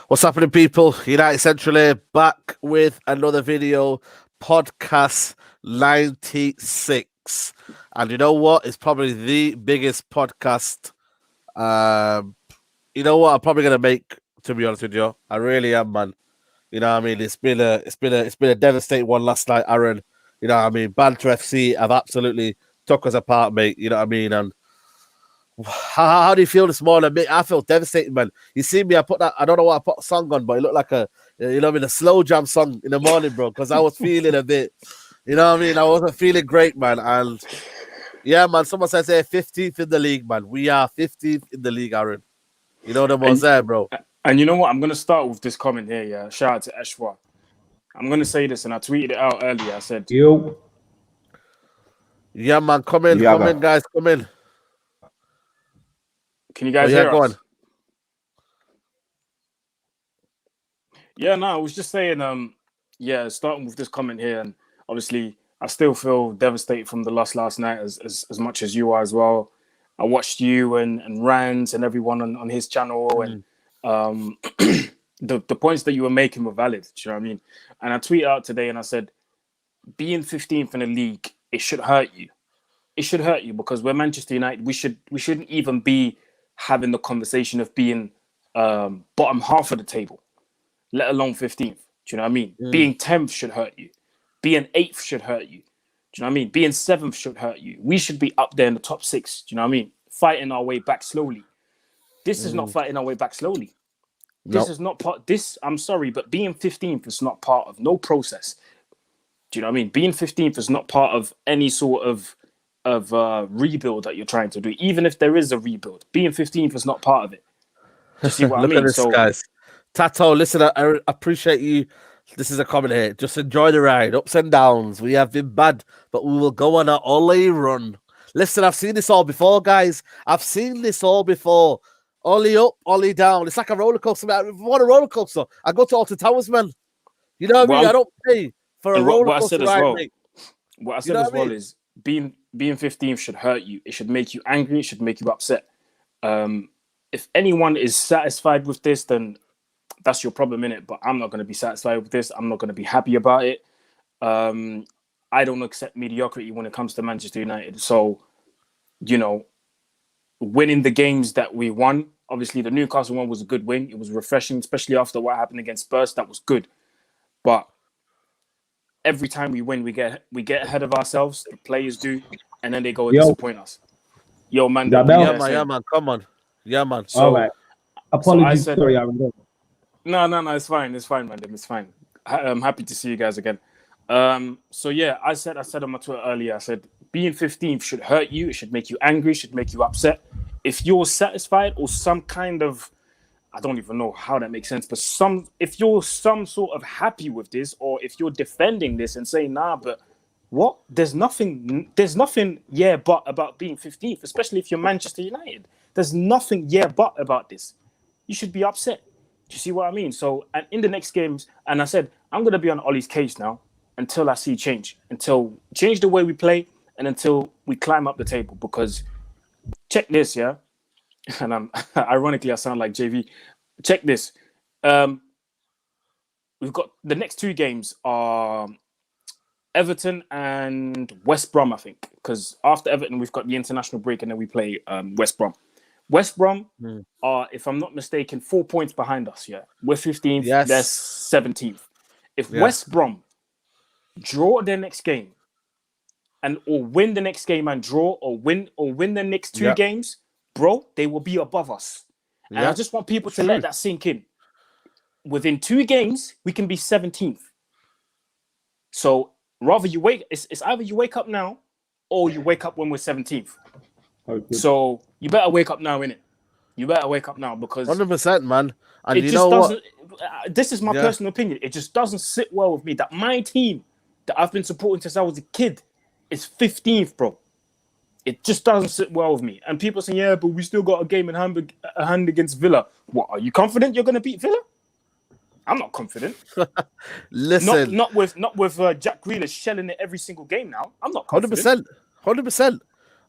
What's happening, people? United Central here, back with another video, podcast 96. And you know what? It's probably the biggest podcast. You know what? I'm probably gonna make. To be honest with you, I really am, man. You know what I mean? It's been a devastating one last night, Aaron. You know what I mean? Banter FC have absolutely took us apart, mate. You know what I mean? And how do you feel this morning, mate? I feel devastated, man. You see me, I don't know what I put a song on, but it looked like a slow jam song in the morning, bro, because I was feeling a bit, you know what I mean? I wasn't feeling great, man. And yeah, man, someone says they're 15th in the league, man. We are 15th in the league, Aaron. You know the ones there, bro. And you know what? I'm going to start with this comment here, yeah. Shout out to Eshwa. I'm going to say this, and I tweeted it out earlier. I said, Yo. Yeah, man, come in, guys, come in. Can you guys hear go us? On. Yeah, no, I was just saying, starting with this comment here, and obviously I still feel devastated from the loss last night as much as you are as well. I watched you and Rand and everyone on his channel, and the points that you were making were valid. Do you know what I mean? And I tweeted out today and I said, being 15th in the league, it should hurt you. It should hurt you because we're Manchester United. We shouldn't even be having the conversation of being bottom half of the table, let alone 15th. Do you know what I mean? Being 10th should hurt you. Being 8th should hurt you. Do you know what I mean? Being 7th should hurt you. We should be up there in the top 6. Do you know what I mean? Fighting our way back slowly. This is not fighting our way back slowly. This is not part. This, I'm sorry, but being 15th is not part of no process. Do you know what I mean? Being 15th is not part of any sort of rebuild that you're trying to do. Even if there is a rebuild, being 15th is not part of it. Do you see what I mean? At this, guys. Tato, listen, I appreciate you. This is a comment here. Just enjoy the ride. Ups and downs. We have been bad, but we will go on an Ollie run. Listen, I've seen this all before, guys. I've seen this all before. Ollie up, Ollie down. It's like a roller coaster. If I want a roller coaster, I go to Alton Towers, man. You know what I mean? I don't pay for a roller coaster ride, mate. What I said as well is being 15th should hurt you. It should make you angry. It should make you upset. If anyone is satisfied with this, then that's your problem, innit? But I'm not going to be satisfied with this. I'm not going to be happy about it. I don't accept mediocrity when it comes to Manchester United. So, you know, winning the games that we won, obviously the Newcastle one was a good win. It was refreshing, especially after what happened against Spurs. That was good. But every time we win, we get ahead of ourselves. The players do, and then they go and disappoint us. Yo, man. Yeah, man. Come on. Yeah, man. So, all right. Apologies. Sorry, Aaron. No. It's fine. It's fine, man. It's fine. I'm happy to see you guys again. So yeah, I said on my Twitter earlier, I said being 15th should hurt you. It should make you angry. It should make you upset. If you're satisfied or some kind of, I don't even know how that makes sense, but if you're some sort of happy with this, or if you're defending this and saying, nah, but what? There's nothing, but about being 15th, especially if you're Manchester United. There's nothing, but about this. You should be upset. Do you see what I mean? So, and in the next games, and I said, I'm going to be on Ollie's case now until I see change, change the way we play, and until we climb up the table. Because check this, yeah? And ironically, I sound like JV. Check this. We've got the next 2 games are Everton and West Brom, I think. Because after Everton, we've got the international break, and then we play West Brom. West Brom are, if I'm not mistaken, 4 points behind us. Yeah, we're 15th. Yes. They're 17th. If West Brom draw their next game, or win the next game and draw, or win the next 2 games, bro, they will be above us. And I just want people to let that sink in. Within 2 games, we can be 17th. So rather it's either you wake up now, or you wake up when we're 17th. Okay. So you better wake up now, innit? You better wake up now, because 100%, man. And it just doesn't. This is my personal opinion. It just doesn't sit well with me that my team that I've been supporting since I was a kid is 15th, bro. It just doesn't sit well with me. And people say, yeah, but we still got a game in hand against Villa. What, are you confident you're going to beat Villa? I'm not confident. Listen, not with Jack Grealish shelling it every single game now. I'm not confident. 100%.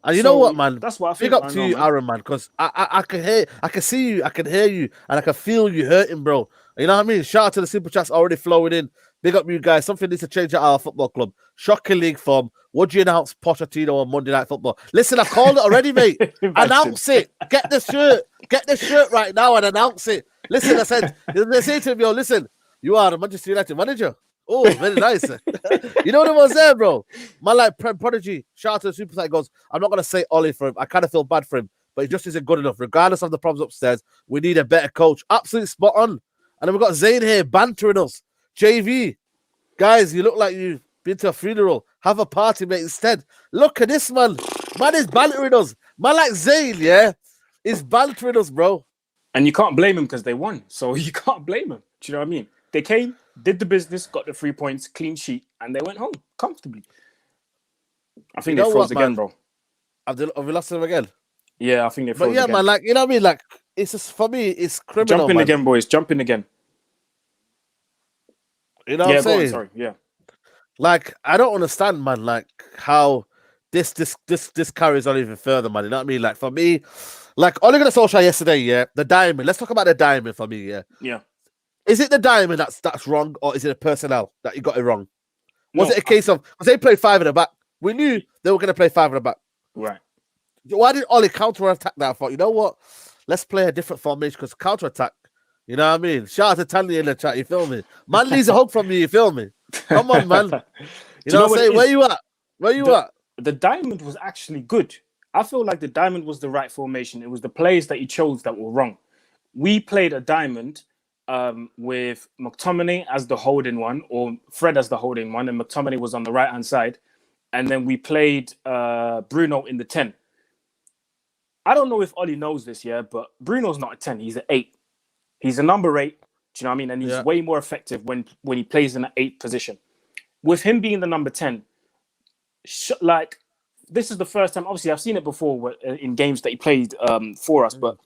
And you know what, man? That's what I Big think. up to you, Aaron, man, because I can see you, I can hear you, and I can feel you hurting, bro. You know what I mean? Shout out to the super chats already flowing in. Big up you guys. Something needs to change at our football club. Shocking league form. Would you announce Pochettino on Monday Night Football? Listen, I called it already, mate. Announce it. Get the shirt. Get the shirt right now and announce it. Listen, I said, they say to him, yo, listen, you are the Manchester United manager. Oh, very nice. You know what it was there, bro? Man, like Prodigy, shout out to the super site goes, I'm not going to say Ollie for him. I kind of feel bad for him, but he just isn't good enough. Regardless of the problems upstairs, we need a better coach. Absolutely spot on. And then we've got Zayn here bantering us. JV, guys, you look like you've been to a funeral. Have a party, mate, instead. Look at this, man. Man is bantering us. Man like Zayn, yeah, is bantering us, bro. And you can't blame him because they won. So you can't blame him. Do you know what I mean? They came, did the business, got the 3 points, clean sheet, and they went home comfortably. I think they froze again, bro. Have we lost them again? Yeah, I think they froze again. But yeah, man, like, you know what I mean? Like, it's just, for me, it's criminal, Jump in again, boys. Jump in again. You know what I'm saying? On, sorry, yeah. Like, I don't understand, man, like, how this carries on even further, man. You know what I mean? Like, for me, like, Ole Gunnar Solskjaer yesterday, yeah, the diamond. Let's talk about the diamond for me, yeah. Yeah. Is it the diamond that's wrong, or is it the personnel that you got it wrong? Was it a case of, because they played 5 at the back, we knew they were going to play 5 at the back. Right. Why did Ole counter-attack that? I thought, you know what? Let's play a different formation, because counter-attack, you know what I mean? Shout out to Tanya in the chat, you feel me? Man needs a hug from you feel me? Come on, man. You know what I'm saying? Where you at? Where you at? The diamond was actually good. I feel like the diamond was the right formation. It was the players that he chose that were wrong. We played a diamond with McTominay as the holding one, or Fred as the holding one, and McTominay was on the right-hand side. And then we played Bruno in the 10. I don't know if Ollie knows this, yeah, but Bruno's not a 10. He's an 8. He's a number 8. Do you know what I mean? And he's way more effective when he plays in an 8 position. With him being the number 10, like, this is the first time, obviously, I've seen it before in games that he played for us, but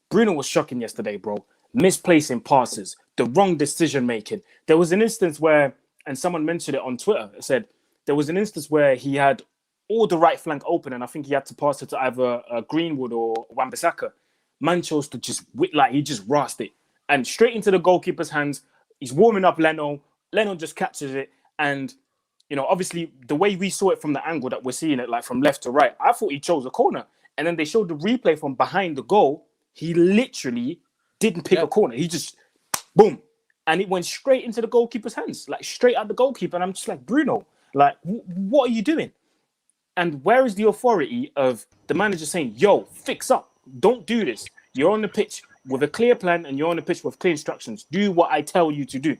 Bruno was shocking yesterday, bro. Misplacing passes, the wrong decision making. There was an instance where, and someone mentioned it on Twitter, it said there was an instance where he had all the right flank open, and I think he had to pass it to either Greenwood or Wan-Bissaka. Man chose to just, like, he just rasped it. And straight into the goalkeeper's hands, he's warming up Leno. Leno just catches it. And, you know, obviously, the way we saw it from the angle that we're seeing it, like from left to right, I thought he chose a corner. And then they showed the replay from behind the goal. He literally didn't pick a corner. He just, boom. And it went straight into the goalkeeper's hands, like straight at the goalkeeper. And I'm just like, Bruno, like, what are you doing? And where is the authority of the manager saying, yo, fix up. Don't do this. You're on the pitch with a clear plan and you're on the pitch with clear instructions. Do what I tell you to do.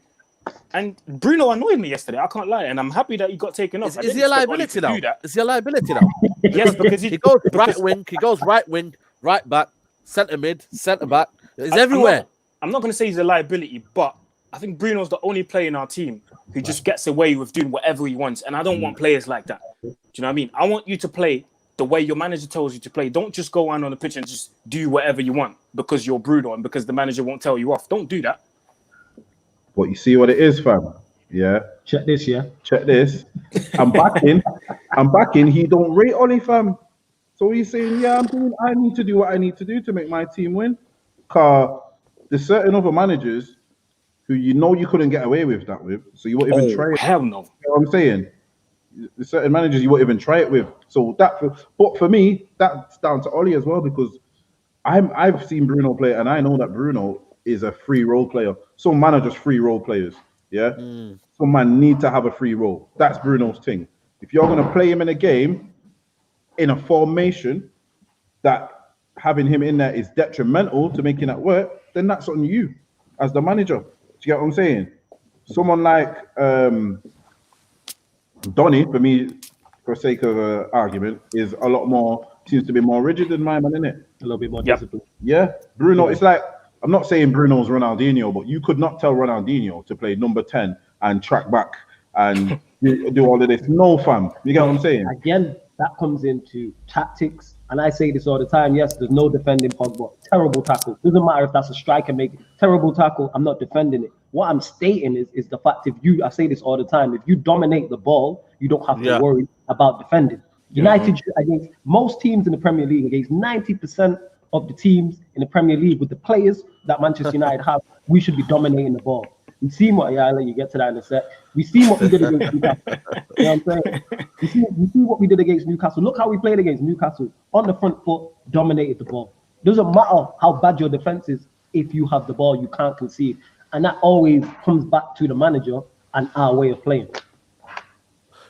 And Bruno annoyed me yesterday. I can't lie. And I'm happy that he got taken off. Is he a liability now? Is he a liability now? Yes, because he goes right wing, right back, centre mid, centre back. It's everywhere. I'm not going to say he's a liability, but I think Bruno's the only player in our team who just gets away with doing whatever he wants. And I don't want players like that. Do you know what I mean? I want you to play the way your manager tells you to play. Don't just go on the pitch and just do whatever you want because you're Bruno and because the manager won't tell you off. Don't do that. But you see what it is, fam. Yeah. Check this, yeah. Check this. I'm backing. He don't rate Ollie, fam. So he's saying, yeah, I need to do what I need to do to make my team win. Cause there's certain other managers who you know you couldn't get away with that with. So you won't even try it. Hell no. You know what I'm saying? There's certain managers you won't even try it with. So but for me, that's down to Ollie as well, because I've seen Bruno play and I know that Bruno is a free role player. Some managers free role players. Yeah. Some man need to have a free role. That's Bruno's thing. If you're gonna play him in a game in a formation that having him in there is detrimental to making that work, then that's on you as the manager. Do you get what I'm saying? Someone like Donny, for me, for sake of argument, is a lot more, seems to be more rigid than my man, innit? A little bit more disciplined. Yeah. Bruno, it's like, I'm not saying Bruno's Ronaldinho, but you could not tell Ronaldinho to play number 10 and track back and do all of this. No, fam. You get what I'm saying? Again, that comes into tactics. And I say this all the time. Yes, there's no defending Pogba. Terrible tackle. Doesn't matter if that's a striker making terrible tackle. I'm not defending it. What I'm stating is the fact, I say this all the time, if you dominate the ball, you don't have to worry about defending. United against most teams in the Premier League, against 90% of the teams in the Premier League with the players that Manchester United have, we should be dominating the ball. We've seen what, I'll let you get to that in a sec. We've seen what we did against Newcastle. You know what I'm saying? We see what we did against Newcastle. Look how we played against Newcastle. On the front foot, dominated the ball. Doesn't matter how bad your defense is. If you have the ball, you can't concede. And that always comes back to the manager and our way of playing.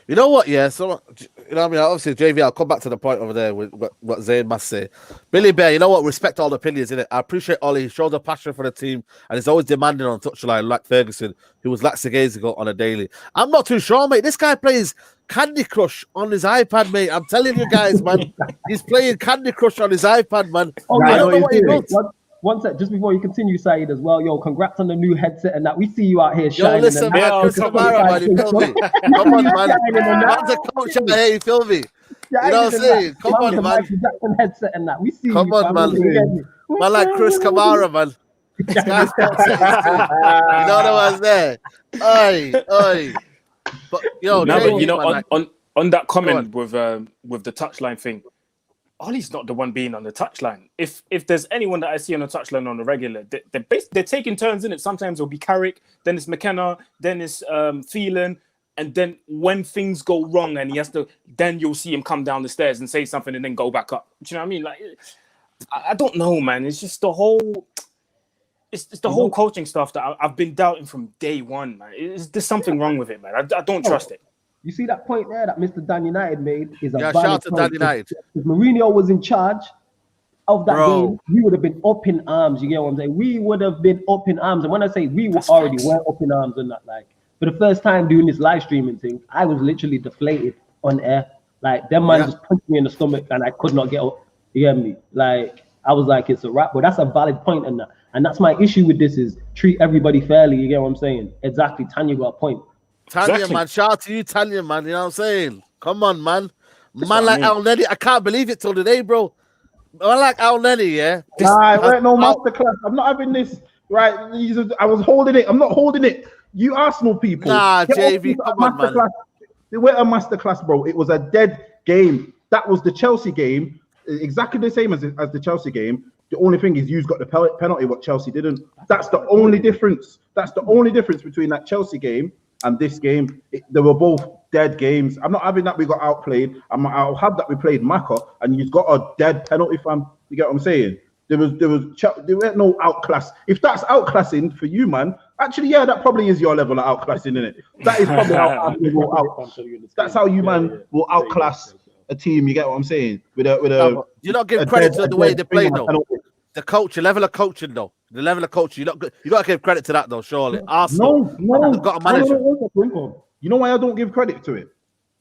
You know what? Yeah, so you know what I mean. Obviously, JV, I'll come back to the point over there with what Zayn must say. Billy Bear, you know what? Respect all the opinions in it. I appreciate Ollie. He shows a passion for the team and he's always demanding on touchline, like Ferguson, who was lackadaisical on a daily. I'm not too sure, mate. This guy plays Candy Crush on his iPad, mate. I'm telling you guys, man. He's playing Candy Crush on his iPad, man. I don't know what he does. One sec, just before you continue, Saeed, as well. Yo, congrats on the new headset and that. We see you out here shining. Yo, listen, man, Chris Kamara, man, you feel me? Come on, man. Man's a coach out here, you feel me? You know what I'm saying? Come on, man. Headset and that. We see Come on, man. Man like Chris Kamara, man. This guy's you know what I was there? Oi. But, yo, no, Jay, but, you know, man, on that comment with the touchline thing, Ollie's not the one being on the touchline. If there's anyone that I see on the touchline on the regular, they're taking turns in it. Sometimes it'll be Carrick, then it's McKenna, then it's Phelan, and then when things go wrong and he has to, then you'll see him come down the stairs and say something and then go back up. Do you know what I mean? Like, I don't know, man. It's just the whole, it's the whole coaching stuff that I've been doubting from day one, man. There's something wrong with it, man. I don't trust it. You see that point there that Mr. Dan United made is a shout out to Dan United. If Mourinho was in charge of that game, we would have been up in arms. You get what I'm saying? We would have been up in arms. And when I say we were already were up in arms and that, like, for the first time doing this live streaming thing, I was literally deflated on air. Like, them man just punched me in the stomach and I could not get up. You get me? Like, I was like, it's a wrap. But that's a valid point and that. And that's my issue with this is treat everybody fairly. You get what I'm saying? Exactly. Tanya got a point. Tanya, man, shout out to you, Tanya, man. You know what I'm saying? Come on, man. Man like Al Nenny, I can't believe it till today, bro. Man like Al Nenny, yeah. Nah, wait, no masterclass. I'm not having this. Right, I was holding it. I'm not holding it. You Arsenal people. Nah, JV, come on, man. They were a masterclass, bro. It was a dead game. That was the Chelsea game, exactly the same as the Chelsea game. The only thing is you've got the penalty, what Chelsea didn't. That's the only difference. That's the only difference between that Chelsea game and this game. They were both dead games. I'm not having that we got outplayed. I'll have that we played Maka and you've got a dead penalty, fam. You get what I'm saying? There weren't no outclass. If that's outclassing for you, man, actually, yeah, that probably is your level of outclassing, isn't it? That is probably how you will out. That's how you, man, will outclass a team. You get what I'm saying? With a you not give credit to the way they play, though. The coach, the level of coaching, though. The level of coaching, you got to give credit to that, though. Surely, Arsenal, got a manager. No. You know why I don't give credit to it?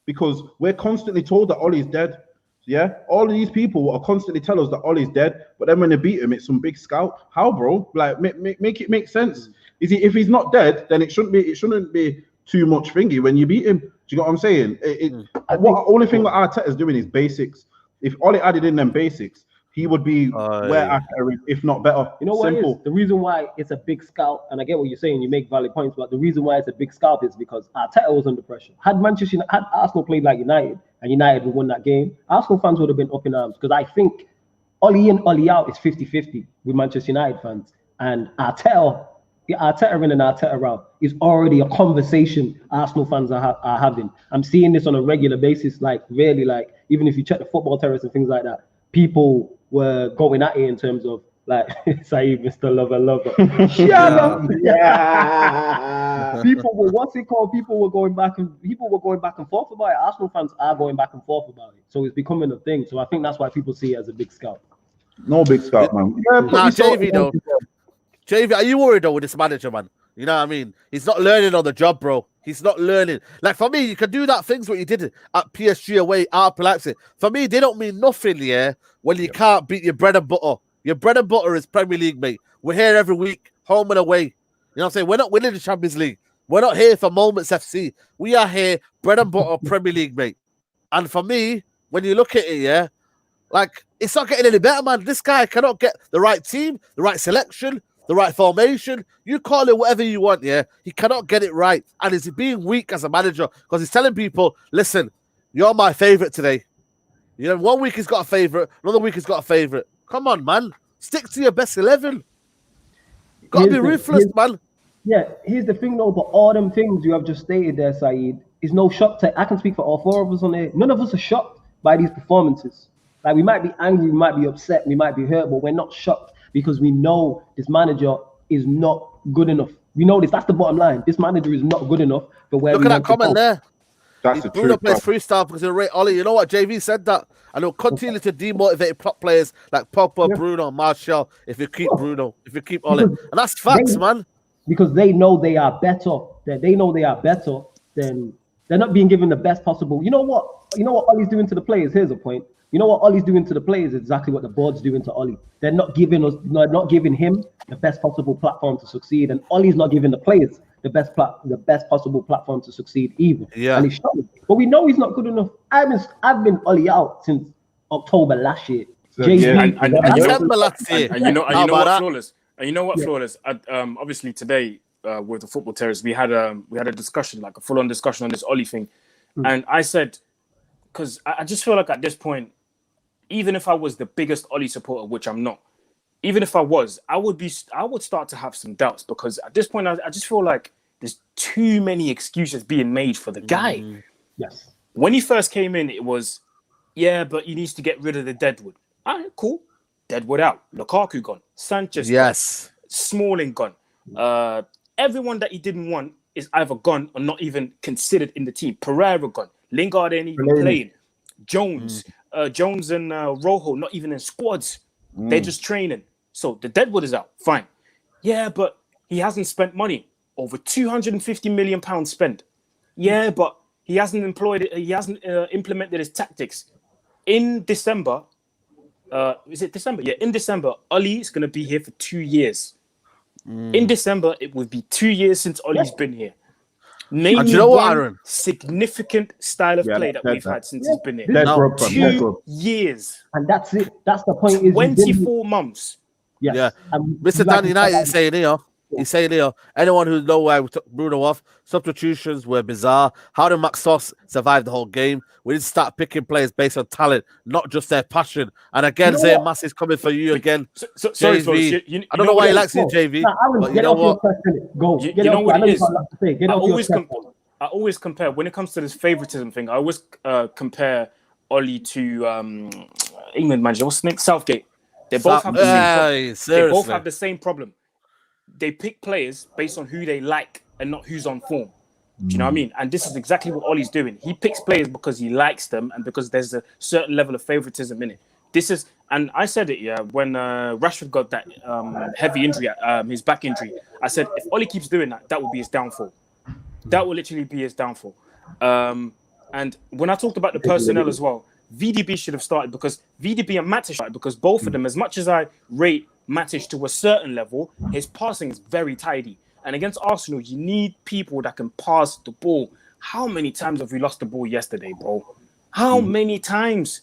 Because we're constantly told that Ollie's dead. Yeah, all of these people are constantly tell us that Ollie's dead, but then when they beat him, it's some big scout. How, bro? Like, make it make sense. Is he? If he's not dead, then it shouldn't be too much thingy when you beat him. Do you know what I'm saying? Only thing that Arteta's doing is basics. If Ollie added in them basics, he would be where Arteta is, if not better. You know what it is? The reason why it's a big scout, and I get what you're saying, you make valid points, but the reason why it's a big scout is because Arteta was under pressure. Had Arsenal played like United, and United would won that game, Arsenal fans would have been up in arms, because I think Ollie in, Ollie out is 50-50 with Manchester United fans. And Arteta in and Arteta out is already a conversation Arsenal fans are having. I'm seeing this on a regular basis, like really, like even if you check the football terrace and things like that, people were going at it in terms of like Saeed, Mr. Lover. Yeah. People were People were going back and forth about it. Arsenal fans are going back and forth about it. So it's becoming a thing. So I think that's why people see it as a big scout. No big scout, man. Nah, JV though. JV, are you worried though with this manager, man? You know what I mean? He's not learning on the job, bro. He's not learning. Like for me, you can do that things what you did at PSG away, at Leipzig. For me, they don't mean nothing, yeah, when you can't beat your bread and butter. Your bread and butter is Premier League, mate. We're here every week, home and away. You know what I'm saying? We're not winning the Champions League. We're not here for Moments FC. We are here, bread and butter, Premier League, mate. And for me, when you look at it, yeah, like, it's not getting any better, man. This guy cannot get the right team, the right selection, the right formation. You call it whatever you want, yeah? He cannot get it right. And he's being weak as a manager because he's telling people, listen, you're my favourite today. You know, 1 week he's got a favourite, another week he's got a favourite. Come on, man. Stick to your best 11. Got to be ruthless, man. Yeah, here's the thing though, but all them things you have just stated there, Saeed, is no shock to. I can speak for all four of us on there. None of us are shocked by these performances. Like, we might be angry, we might be upset, we might be hurt, but we're not shocked because we know this manager is not good enough. We know this. That's the bottom line. This manager is not good enough for where Look we at that want to comment go. there. That's the Bruno truth. plays bro. freestyle because he'll rate Ollie. You know what? JV said that. And he'll continue to demotivate top players like Pogba, Bruno, Martial if you keep Bruno, if you keep Ollie. And that's facts, man. Because they know they are better. They know they are better. Then they're not being given the best possible. You know what? You know what Ollie's doing to the players? Here's a point. You know what Ollie's doing to the players is exactly what the board's doing to Ollie. They're not giving him the best possible platform to succeed, and Ollie's not giving the players the best possible platform to succeed either. Yeah. And he's struggling. But we know he's not good enough. I've been Ollie out since October last year. So, JV, yeah, and you know- December last year. And you know How about what, that? Flawless? And you know what, Flawless? Obviously today with the football terrorists, we had a discussion, like a full-on discussion on this Ollie thing, and I said, because I just feel like at this point, even if I was the biggest Ollie supporter, which I'm not, even if I was, I would start to have some doubts because at this point, I just feel like there's too many excuses being made for the guy. Yes. When he first came in, it was, yeah, but he needs to get rid of the deadwood. All right, cool. Deadwood out. Lukaku gone. Sanchez Yes. gone. Smalling gone. Everyone that he didn't want is either gone or not even considered in the team. Pereira gone. Lingard ain't even playing. Jones. Jones and Rojo not even in squads. They're just training. So the deadwood is out. Fine. Yeah, but he hasn't spent money. Over £250 million spent. Yeah, but he hasn't employed it. He hasn't implemented his tactics. In December, is it December? Yeah, in December, Ollie is going to be here for 2 years. In December, it would be 2 years since Ollie's been here. Name And me you know what, one Aaron? significant style of play that that's we've had since Yeah. he's been here. Dead No. broke, fam, 2 dead broke. years. And that's it. That's the point. Is 24 months. Yes. Yeah. And Mr. like Dan United is saying here, he's saying here, anyone who knows why we took Bruno off, substitutions were bizarre. How did Max Sauce survive the whole game? We didn't start picking players based on talent, not just their passion. And again, You know Zay what? Mass is coming for you again. Sorry, JV. Flawless, I don't know why he likes you, Go. JV. Nah, Aaron, But you get know off your what? question. Go. You Get know off. what I know it you is? got a lot to say. Get I off your always, chest. I always compare, when it comes to this favoritism thing, I always compare Ollie to England manager. What's his name? Southgate. They both have the same problem. Hey, They both seriously. have the same problem. They pick players based on who they like and not who's on form. Do you know what I mean? And this is exactly what Ollie's doing. He picks players because he likes them and because there's a certain level of favoritism in it. This is, and I said it, yeah, when Rashford got that heavy injury, his back injury. I said, if Ollie keeps doing that, that will be his downfall. That will literally be his downfall. And when I talked about the personnel as well, VDB should have started because VDB and Matic started because both of them, as much as I rate Matic to a certain level, his passing is very tidy. And against Arsenal, you need people that can pass the ball. How many times have we lost the ball yesterday, bro? How many times?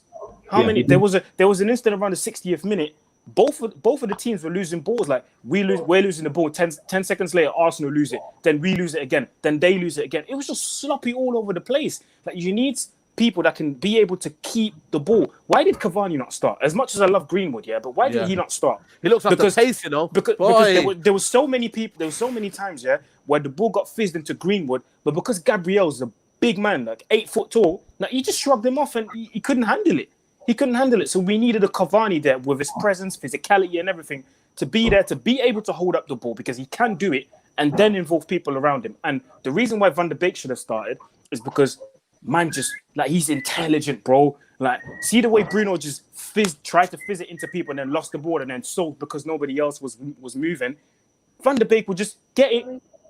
How many? There was an incident around the 60th minute. Both of the teams were losing balls. Like we're losing the ball. 10 seconds later, Arsenal lose it. Then we lose it again. Then they lose it again. It was just sloppy all over the place. Like you need people that can be able to keep the ball. Why did Cavani not start? As much as I love Greenwood, yeah, but why did he not start? He looks like the pace, you know. Because there was so many people, there were so many times, yeah, where the ball got fizzed into Greenwood, but because Gabriel's a big man, like 8 foot tall, like he just shrugged him off and he couldn't handle it. He couldn't handle it. So we needed a Cavani there with his presence, physicality, and everything to be there, to be able to hold up the ball because he can do it and then involve people around him. And the reason why Van der Beek should have started is because man just, like, he's intelligent, bro. Like, see the way Bruno just tried to fizz it into people and then lost the ball and then sold because nobody else was moving. Van der Beek would just get it,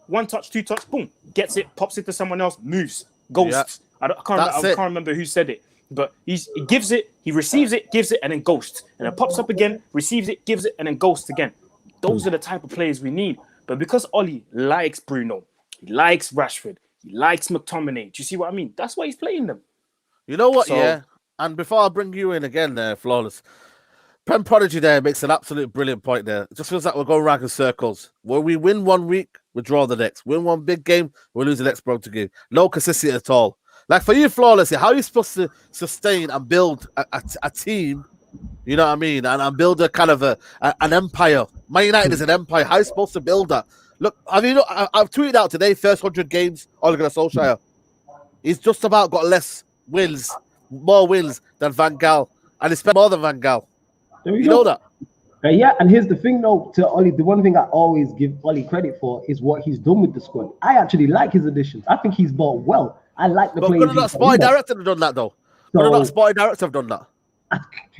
1 touch, 2 touch, boom, gets it, pops it to someone else, moves, ghosts. I can't remember who said it, but he gives it, he receives it, gives it, and then ghosts. And it pops up again, receives it, gives it, and then ghosts again. Those are the type of players we need. But because Ollie likes Bruno, he likes Rashford, he likes McTominay. Do you see what I mean? That's why he's playing them. You know what, So- yeah? And before I bring you in again there, Flawless, Prem Prodigy there makes an absolute brilliant point there. It just feels like we're going round in circles. Where we win 1 week, we draw the next. Win one big game, we lose the next broken game. No consistency at all. Like for you, flawlessly, how are you supposed to sustain and build a team? You know what I mean, and build a kind of an empire. Man United is an empire. How are you supposed to build that? Look, have you? I've tweeted out today. First 100 games, Ole Gunnar Solskjaer. He's just about got more wins than Van Gaal, and he spent more than Van Gaal. You know that. Yeah, and here's the thing, though, to Ollie. The one thing I always give Ollie credit for is what he's done with the squad. I actually like his additions. I think he's bought well. I like the players. But could not sporting director have done that, though? Could not sporting director have done that?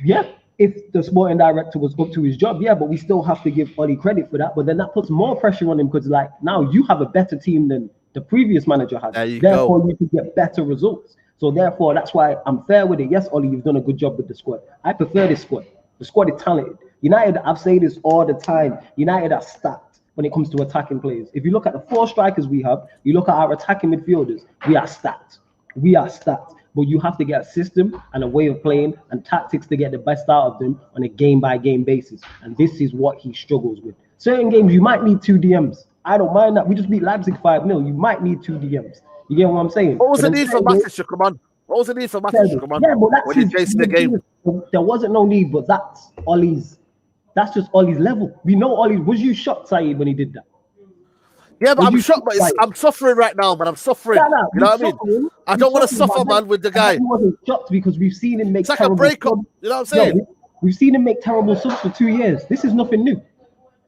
Yeah, if the sporting director was up to his job, yeah, but we still have to give Ollie credit for that. But then that puts more pressure on him because, like, now you have a better team than the previous manager had. Therefore, you can get better results. So therefore, that's why I'm fair with it. Yes, Ollie, you've done a good job with the squad. I prefer this squad. The squad is talented. United, I've said this all the time. United are stacked when it comes to attacking players. If you look at the 4 strikers we have, you look at our attacking midfielders, we are stacked. We are stacked. But you have to get a system and a way of playing and tactics to get the best out of them on a game-by-game basis. And this is what he struggles with. Certain games, you might need 2 DMs. I don't mind that. We just beat Leipzig 5-0. You might need 2 DMs. You get what I'm saying? What was the need for Matic to come on? What was the need for Matic to come on? Yeah, but that's when you're chasing the game. There wasn't no need, but that's Ollie's. That's just Ollie's level. We know Ollie. Was you shocked, Saeed, when he did that? Yeah, but I'm shocked. But I'm suffering right now, man. I'm suffering. You know what I mean? I don't want to suffer, man, with the guy. He wasn't shocked because we've seen him make. It's like a breakup. You know what I'm saying? We've seen him make terrible subs for 2 years. This is nothing new.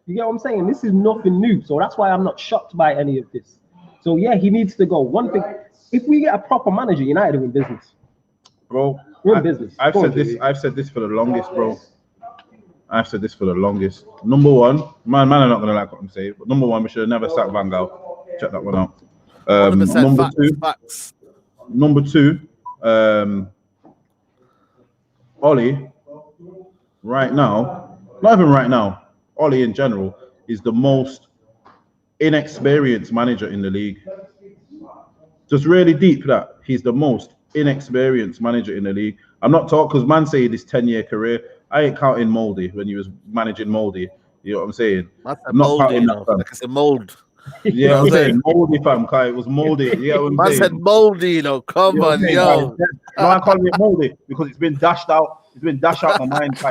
You get what I'm saying? This is nothing new. So that's why I'm not shocked by any of this. So yeah, he needs to go. One thing, if we get a proper manager, United are in business. Bro, we're in business. I've said this for the longest, bro. I've said this for the longest. Number one, man are not gonna like what I'm saying, but number one, we should have never sacked Van Gaal. Check that one out. Number two, Ollie, right now, not even right now, Ollie in general is the most inexperienced manager in the league. Just really deep that he's the most inexperienced manager in the league. I'm not talking because man say this 10-year career. I ain't counting Moldy when he was managing Moldy. You know what I'm saying? I'm not counting that, fam. Like it's a mold. Yeah, I'm saying Moldy, fam. It was Moldy. Yeah, I said Moldy, you know. Come on, yo. No, I'm calling it Moldy because it's been dashed out. It's been dashed out my mind.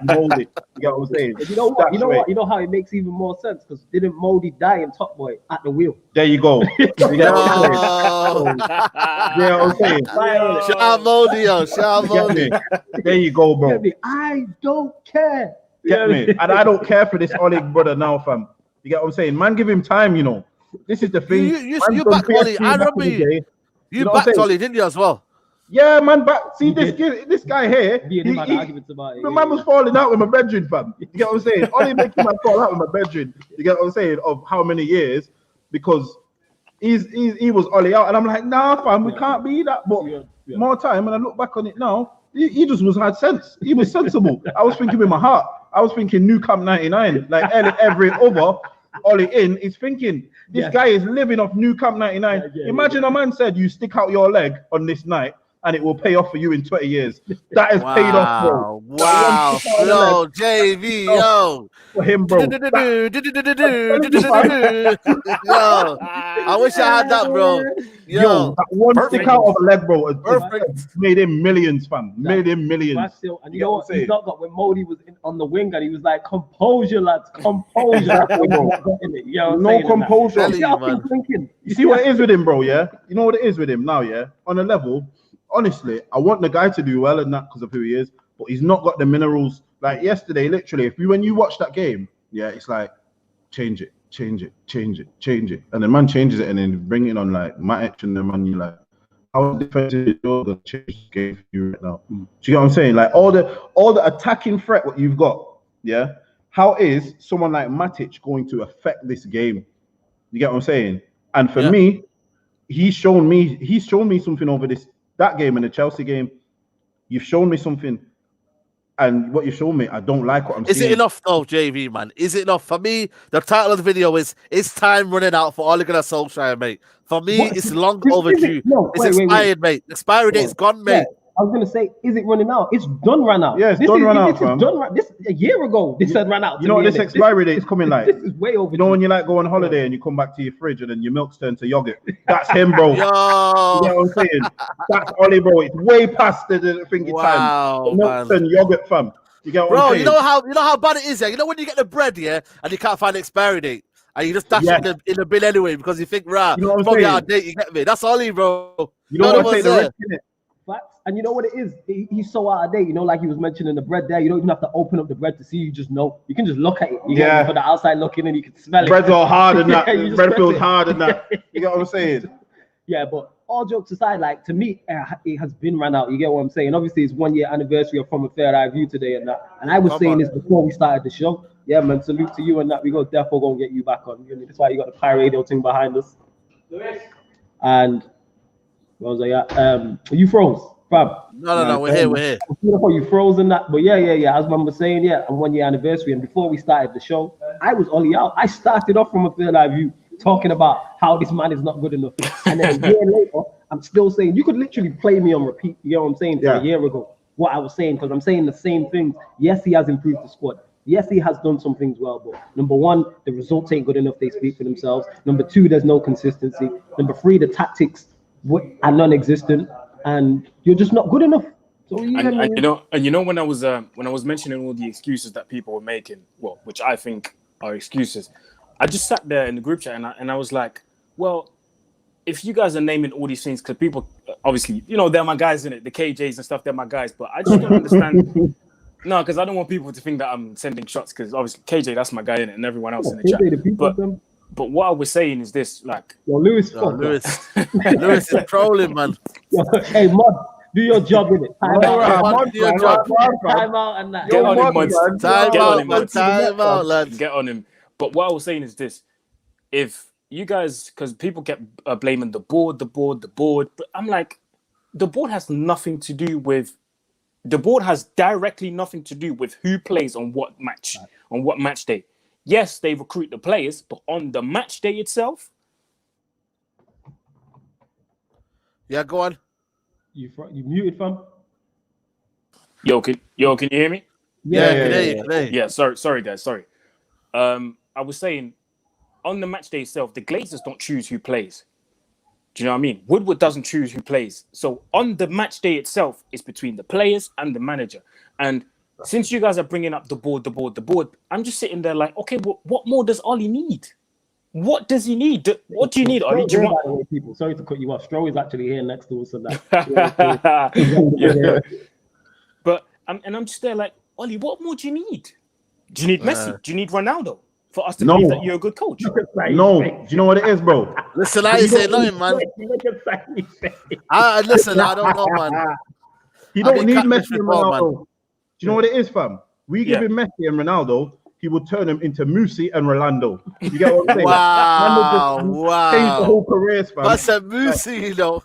Moldy. You get what I'm saying? You know what? You know how it makes even more sense because didn't Moldy die in Top Boy at the wheel? There you go. You get what I'm saying? Yeah, what I'm saying. Shout out Moldy, yo. Shout out Moldy. There you go, bro. I don't care. Get me? And I don't care for this Ollie brother now, fam. You get what I'm saying? Man, give him time, you know. This is the thing. You backed Ollie. I remember you backed Ollie, didn't you, as well? Yeah, man, but see this guy here, the man was falling out with my brethren, fam. You get what I'm saying? Only making man fall out with my brethren. You get what I'm saying? Of how many years? Because he was Ollie out, and I'm like, nah, fam, we can't be that. But more time, when I look back on it now, he just had sense. He was sensible. I was thinking with my heart. I was thinking New Camp 99, like every other Ollie in is thinking this guy is living off New Camp 99. Imagine a man said you stick out your leg on this night and it will pay off for you in 20 years. That is paid off, bro. Wow. Yo, JV, yo. For him, bro. Yo, I wish I had that, bro. Yo, that one stick out of a leg, bro, made him millions, fam. Made him millions. And you know what? He's not got when Modi was on the wing and he was like, composure, lads, composure. No composure. You see what it is with him, bro, yeah? You know what it is with him now, yeah? On a level, honestly, I want the guy to do well and that because of who he is, but he's not got the minerals. Like yesterday, literally, when you watch that game, yeah, it's like, change it. And the man changes it and then bring it on like Matic and the man, you're like, how defensive is going to change the game for you right now? Do you get what I'm saying? Like all the attacking threat what you've got, yeah? How is someone like Matic going to affect this game? You get what I'm saying? And for me, he's shown me something over that game and the Chelsea game. You've shown me something. And what you show me, I don't like what I'm seeing. Is it enough though, JV, man? Is it enough? For me, the title of the video is time running out for Ole Gunnar Solskjaer, mate. For me, it's long overdue. It's expired, mate. The expiry date's gone, mate. I was gonna say, is it running out? It's done run out. Yeah, it's done run out, This is done. This a year ago. This said run out. You know what this expiry date is coming like? This is way over. You know when you like go on holiday and you come back to your fridge and then your milk's turned to yogurt? That's him, bro. Yo. You know what I'm saying? That's Ollie, bro. It's way past the thingy Wow, time. Milk's man. and yogurt, fam. You get what Bro, I'm saying? you know how bad it is, yeah? You know when you get the bread, yeah, and you can't find the expiry date, and you just dash it in the bin anyway because you think, right, You know what I'm probably saying? out of date, you get me? That's Ollie, bro. You don't None want of to take us the there. risk in it. Facts. And you know what it is? He's so out of date. You know, like he was mentioning the bread there. You don't even have to open up the bread to see. You just know. You can just look at it. You get me? For the outside looking, and you can smell it. Bread's all hard and that. You just Bread press feels it. hard and that. You get what I'm saying? Yeah, but all jokes aside, like to me, it has been run out. You get what I'm saying? Obviously, it's 1 year anniversary of From a Fair Eye View today and that. And I was Come saying on. this before we started the show. Yeah, man. Salute to you and that. We go therefore gonna get you back on. You know, that's why you got the Pi Radio thing behind us. And what was I at? You froze, fam. No, we're here. I feel like you froze and that, but yeah. As man was saying, yeah, on 1 year anniversary, and before we started the show, I was Ollie out. I started off From a Fair Eye View talking about how this man is not good enough, and then a year later, I'm still saying you could literally play me on repeat. You know what I'm saying? Yeah. A year ago, what I was saying, because I'm saying the same things. Yes, he has improved the squad. Yes, he has done some things well, but number one, the results ain't good enough. They speak for themselves. Number two, there's no consistency. Number three, the tactics are non-existent, and you're just not good enough. So And you know when I was mentioning all the excuses that people were making, well, which I think are excuses, I just sat there in the group chat and I was like, well, if you guys are naming all these things, because people obviously, you know, they're my guys in it, the KJs and stuff, they're my guys, but I just don't understand. No, because I don't want people to think that I'm sending shots, because obviously KJ, that's my guy in it, and everyone else in the chat. But what I was saying is this, like, Lewis is trolling, man. Hey, Mod, do your job with it. Time out and that. Get on him, Mod. Time out, lads. Get on him. But what I was saying is this: if you guys, because people kept blaming the board, but I'm like, the board has nothing to do with. The board has directly nothing to do with who plays on what match day. Yes, they recruit the players, but on the match day itself. Yeah, go on. You muted, fam? Yo, can you hear me? Yeah. Sorry, guys. Sorry. I was saying, on the match day itself, the Glazers don't choose who plays. Do you know what I mean? Woodward doesn't choose who plays. So on the match day itself, it's between the players and the manager. And since you guys are bringing up the board, I'm just sitting there like, okay, well, what more does Ollie need? What does he need? What do you need, Ollie? Do you want... people, sorry to cut you off. Stroh is actually here next to us and that. But I'm just there like, Ollie, what more do you need? Do you need Messi? Do you need Ronaldo for us to believe that you're a good coach? No. Do you know what it is, bro? Listen, I ain't saying nothing, man. Listen, I don't know, man. He don't need Messi and Ronaldo. Do you know what it is, fam? We give him Messi and Ronaldo, he would turn them into Musi and Rolando. You get what I'm saying? Wow. Change the whole careers, fam. That's a Musi, you know.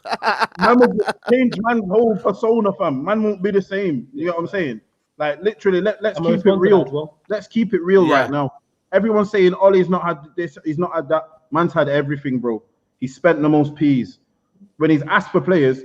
Man would change man's whole persona, fam. Man won't be the same. You get what I'm saying? Like, literally, let's keep it real. Well. Let's keep it real right now. Everyone's saying Ollie's not had this, he's not had that. Man's had everything, bro. He spent the most P's. When he's asked for players,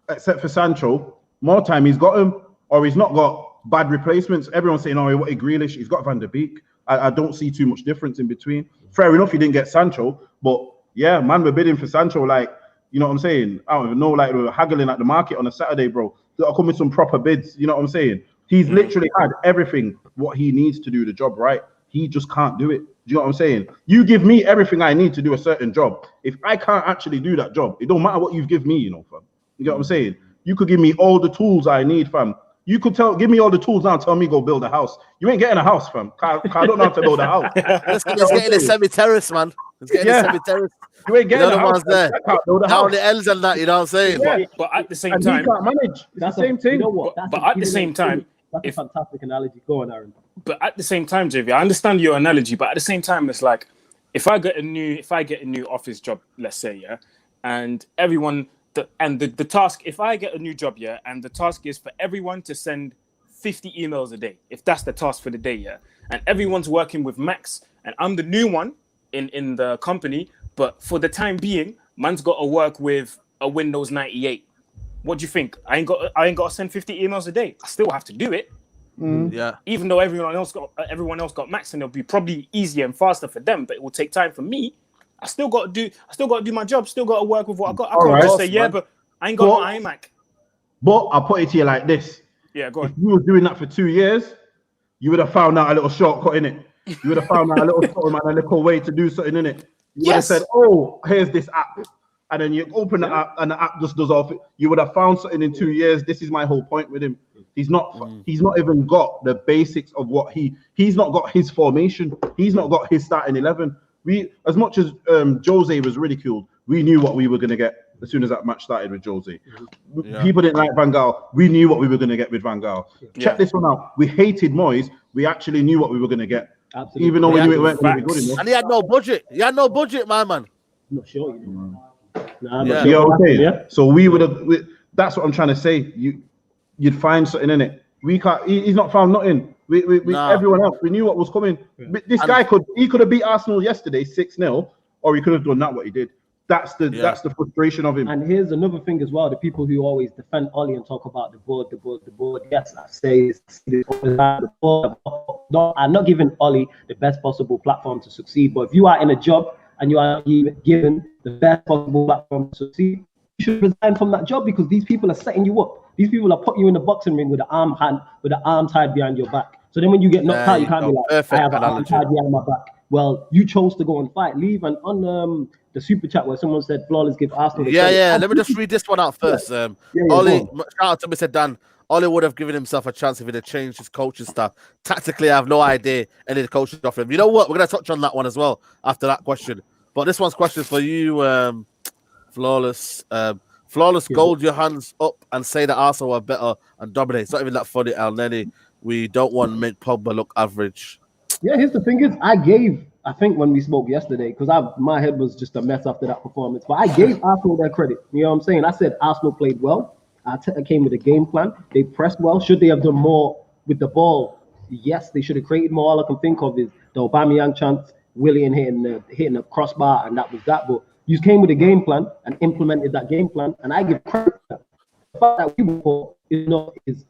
except for Sancho, more time he's got him, or he's not got bad replacements. Everyone's saying, oh, he wanted Grealish. He's got Van der Beek. I don't see too much difference in between. Fair enough, he didn't get Sancho, but yeah, man, we're bidding for Sancho. Like, you know what I'm saying? I don't even know, like, we were haggling at the market on a Saturday, bro. That'll come with some proper bids. You know what I'm saying? He's literally had everything what he needs to do the job right. He just can't do it. Do you know what I'm saying? You give me everything I need to do a certain job. If I can't actually do that job, it don't matter what you give me, you know, fam. You know what I'm saying? You could give me all the tools I need, fam. You could give me all the tools now and tell me go build a house. You ain't getting a house, fam. I don't know how to build a house. Let's get in a semi-terrace, man. Let's get in a semi-terrace. You ain't getting a house. There. How the L's and that, you know what I'm saying? But at the same time, he can't manage. That's the same thing. You know what? But at the same time, that's a fantastic analogy. Go on, Aaron. But at the same time, JV, I understand your analogy, but at the same time, it's like if I get a new office job, let's say, and everyone. The task, if I get a new job, and the task is for everyone to send 50 emails a day, if that's the task for the day, and everyone's working with Max, and I'm the new one in the company, but for the time being, man's got to work with a Windows 98. what do you think? I ain't got to send 50 emails a day. I still have to do it. Yeah. Even though everyone else got max, and it'll be probably easier and faster for them, but it will take time for me. I still got to do my job. Still got to work with what I got. I can't just say but I ain't got my iMac. But I'll put it to you like this. Yeah, go on. If you were doing that for 2 years, you would have found out a little shortcut in it. You would have found out a little something and a little way to do something in it. You would have said, "Oh, here's this app," and then you open the app, and the app just does all. You would have found something in 2 years. This is my whole point with him. He's not even got the basics of what he's not got his formation. He's not got his starting 11. We, as much as Jose was ridiculed, we knew what we were going to get as soon as that match started with Jose. Yeah. People didn't like Van Gaal. We knew what we were going to get with Van Gaal. Yeah. Check this one out. We hated Moyes. We actually knew what we were going to get. Absolutely. Even though we knew it weren't going to be good enough. And he had no budget. He had no budget, my man. I'm not sure. Yeah. So we would have. That's what I'm trying to say. You'd find something in it. We can't. He's not found nothing. Everyone else. We knew what was coming. Yeah. This guy could have beat Arsenal yesterday 6-0, or he could have done that what he did. That's the frustration of him. And here's another thing as well: the people who always defend Ollie and talk about the board. Yes, I say the board. No, I'm not giving Ollie the best possible platform to succeed. But if you are in a job and you are given the best possible platform to succeed, you should resign from that job, because these people are setting you up. These people are putting you in the boxing ring with the arm tied behind your back. So then when you get knocked out, you can't be like, I have an arm tied behind my back. Well, you chose to go and fight. Leave. And on the super chat where someone said flawless give Arsenal. Let me just read this one out first. Ollie, shout out to Mr. Dan. Ollie would have given himself a chance if he'd have changed his coaching staff. Tactically, I have no idea any of the coaches offer him. You know what? We're going to touch on that one as well after that question. But this one's question for you, Flawless. Flawless, gold your hands up and say that Arsenal are better and dominate. It's not even that funny, El Neni. We don't want to make Pogba look average. Yeah, here's the thing is, I think when we spoke yesterday, because my head was just a mess after that performance, but I gave Arsenal their credit. You know what I'm saying? I said Arsenal played well. Arteta came with a game plan. They pressed well. Should they have done more with the ball? Yes, they should have created more. All I can think of is the Aubameyang chance, Willian hitting the crossbar, and that was that. But you came with a game plan and implemented that game plan, and I give credit for that. The fact that we were, is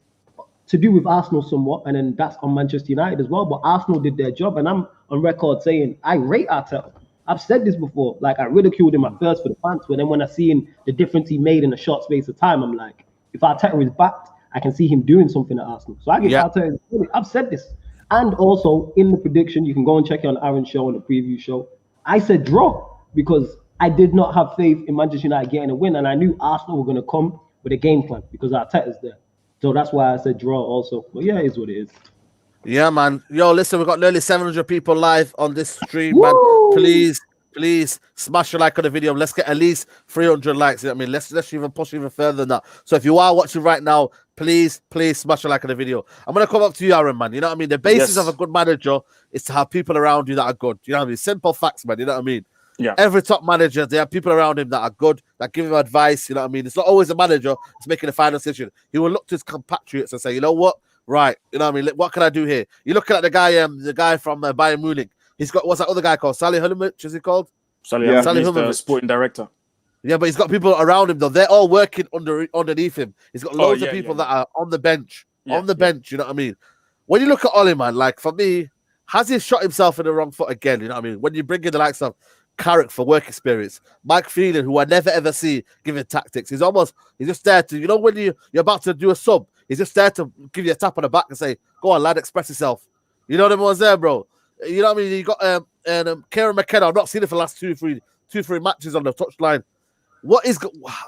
to do with Arsenal somewhat, and then that's on Manchester United as well. But Arsenal did their job, and I'm on record saying I rate Arteta. I've said this before. Like, I ridiculed him at first for the fans, but then when I seen the difference he made in a short space of time, I'm like, if Arteta is backed, I can see him doing something at Arsenal. So I give Arteta. I've said this, and also in the prediction, you can go and check it on Aaron's show and the preview show. I said draw because I did not have faith in Manchester United getting a win, and I knew Arsenal were going to come with a game plan because Arteta's there. So that's why I said draw also. But yeah, it is what it is. Yeah, man. Yo, listen, we've got nearly 700 people live on this stream, Woo! man. Please smash a like on the video. Let's get at least 300 likes. You know what I mean? Let's even push even further than that. So if you are watching right now, please smash a like on the video. I'm going to come up to you, Aaron, man. You know what I mean? The basis of a good manager is to have people around you that are good. You know what I mean? Simple facts, man. You know what I mean? Yeah. Every top manager, they have people around him that are good, that give him advice. You know what I mean? It's not always a manager that's making the final decision. He will look to his compatriots and say, you know what? Right. You know what I mean? What can I do here? You're looking at the guy from Bayern Munich. He's got, what's that other guy called? Salihamidzic, is he called? Salihamidzic, the sporting director. Yeah, but he's got people around him, though. They're all working underneath him. He's got loads of people that are on the bench. Bench, you know what I mean? When you look at Ollie, man, like, for me, has he shot himself in the wrong foot again? You know what I mean? When you bring in the likes of Carrick for work experience, Mike Phelan, who I never ever see giving tactics. He's just there to, you know, when you're about to do a sub, he's just there to give you a tap on the back and say, go on, lad, express yourself. You know them ones there, bro. You know what I mean? You got Kieran McKenna. I've not seen it for the last two, three matches on the touchline.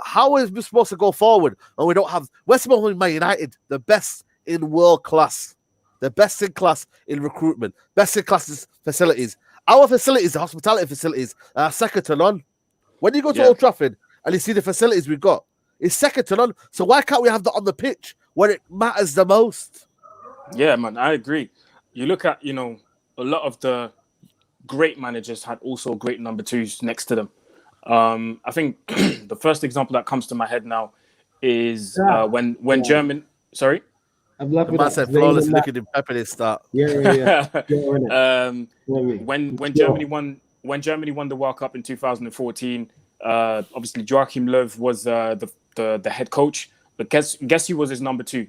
How is we supposed to go forward? And we don't have West Ham Man United, the best in world class, the best in class in recruitment, best in class facilities. Our facilities, the hospitality facilities, are second to none. When you go to Old Trafford and you see the facilities we've got, it's second to none. So why can't we have that on the pitch where it matters the most? Yeah, man, I agree. You look at, you know, a lot of the great managers had also great number twos next to them. I think the first example that comes to my head now is when German. Sorry. I've left with said flawless looking in Pep in his start. Yeah. When Germany won the World Cup in 2014, obviously Joachim Löw was the head coach. But guess who was his number 2?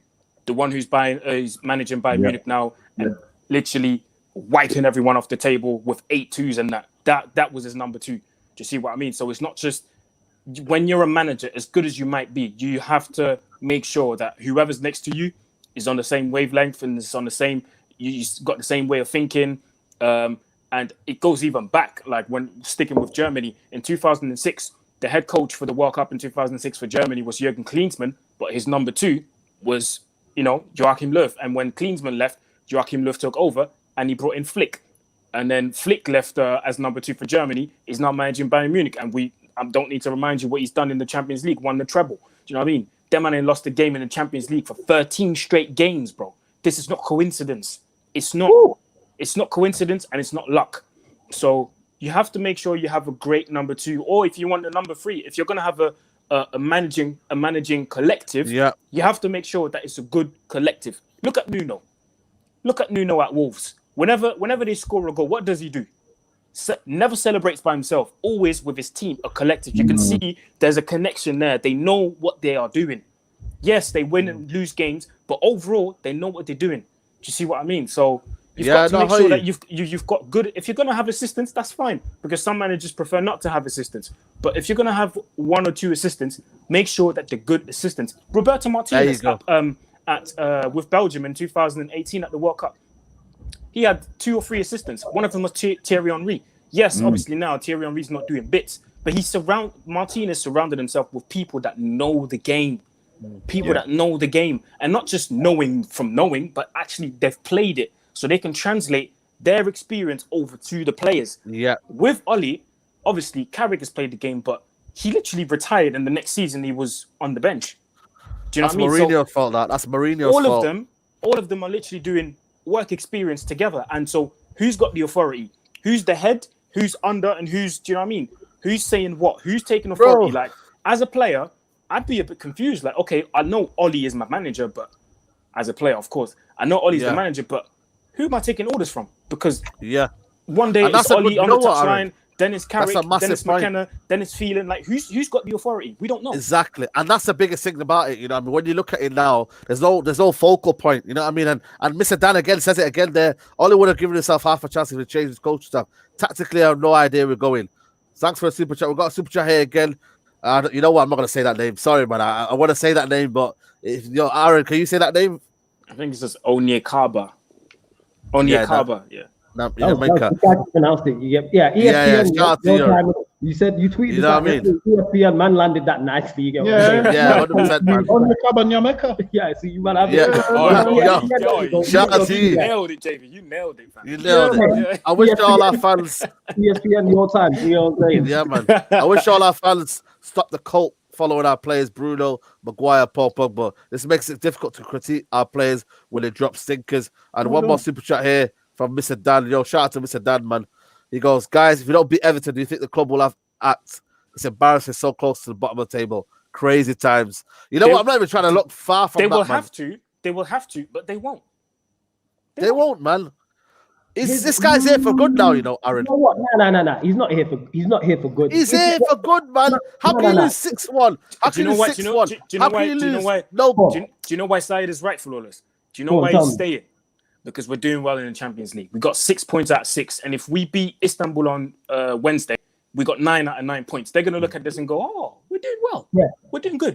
The one who's managing Bayern Munich now and literally wiping everyone off the table with 8 twos and that was his number 2. Do you see what I mean? So it's not just when you're a manager, as good as you might be, you have to make sure that whoever's next to you is on the same wavelength and is on the same. You got the same way of thinking, and it goes even back. Like when sticking with Germany in 2006, the head coach for the World Cup in 2006 for Germany was Jürgen Klinsmann, but his number 2 was Joachim Löw. And when Klinsmann left, Joachim Löw took over and he brought in Flick. And then Flick left as number 2 for Germany. He's now managing Bayern Munich, and we don't need to remind you what he's done in the Champions League. Won the treble. Do you know what I mean? Them man lost the game in the Champions League for 13 straight games, bro. This is not coincidence. It's not. It's not coincidence, and it's not luck. So you have to make sure you have a great number 2, or if you want a number 3, if you're gonna have a managing collective, you have to make sure that it's a good collective. Look at Nuno. Look at Nuno at Wolves. Whenever they score a goal, what does he do? Never celebrates by himself. Always with his team, a collective. You can see there's a connection there. They know what they are doing. Yes, they win and lose games, but overall they know what they're doing. Do you see what I mean? So you've got to make sure that you've got good. If you're gonna have assistants, that's fine, because some managers prefer not to have assistants. But if you're gonna have 1 or 2 assistants, make sure that they're good assistants. Roberto Martinez with Belgium in 2018 at the World Cup, he had 2 or 3 assistants. One of them was Thierry Henry. Yes, obviously now Thierry Henry's not doing bits, but Martinez surrounded himself with people that know the game. People that know the game, and not just knowing from knowing, but actually they've played it, so they can translate their experience over to the players. Yeah. With Oli, obviously Carrick has played the game, but he literally retired, and the next season he was on the bench. Do you know what I mean? Mourinho's fault. That's Mourinho's fault. All of them are literally doing work experience together, and so who's got the authority? Who's the head? Who's under? And who's? Do you know what I mean? Who's saying what? Who's taking authority? Like, as a player, I'd be a bit confused. Like, okay, I know Oli is my manager, but as a player, of course, I know Oli's the manager, but who am I taking orders from? Because one day it's Oli on the touchline, then it's Carrick, then it's McKenna, then it's Phelan. Like, who's got the authority? We don't know. Exactly, and that's the biggest thing about it. You know, I mean, when you look at it now, there's no focal point. You know what I mean? And Mr. Dan again says it again there. Oli would have given himself half a chance if he changed his coach stuff. Tactically, I have no idea we're going. Thanks for a super chat. We've got a super chat here again. You know what? I'm not going to say that name. Sorry, man. I want to say that name, but Aaron, can you say that name? I think it's just Onyekaba. Onyekaba, yeah. No, pronounced it. ESPN, you said you tweeted. You know what I mean? ESPN man landed that nicely. You get what I'm saying? Yeah, 100%, man. Onyekaba Nyameka. Yeah, so you might have shout out to you. You nailed it, JV. You nailed it, fam. You nailed it. I wish all our fans. ESPN your time. You know what I'm saying? Yeah, man. I wish all our fans stop the cult following our players, Bruno, Maguire, Paul Pogba. This makes it difficult to critique our players when they drop stinkers. And one more super chat here from Mr. Dan. Yo, shout out to Mr. Dan, man. He goes, guys, if you don't beat Everton, do you think the club will have act? It's embarrassing, so close to the bottom of the table. Crazy times. You know what? I'm not even trying to look far from that, man. They will have to, but they won't. They won't, man. This guy's here for good now, you know, Aaron. You know what? No. He's not here for good. He's here for good, man. How can you lose 6-1? How can you lose 6-1? Do you know why Saïd is right, Flawless? Do you know why he's staying? Because we're doing well in the Champions League. We got 6 points out of 6, and if we beat Istanbul on Wednesday, we got 9 out of 9 points. They're gonna look at this and go, "Oh, we're doing well. Yeah, we're doing good."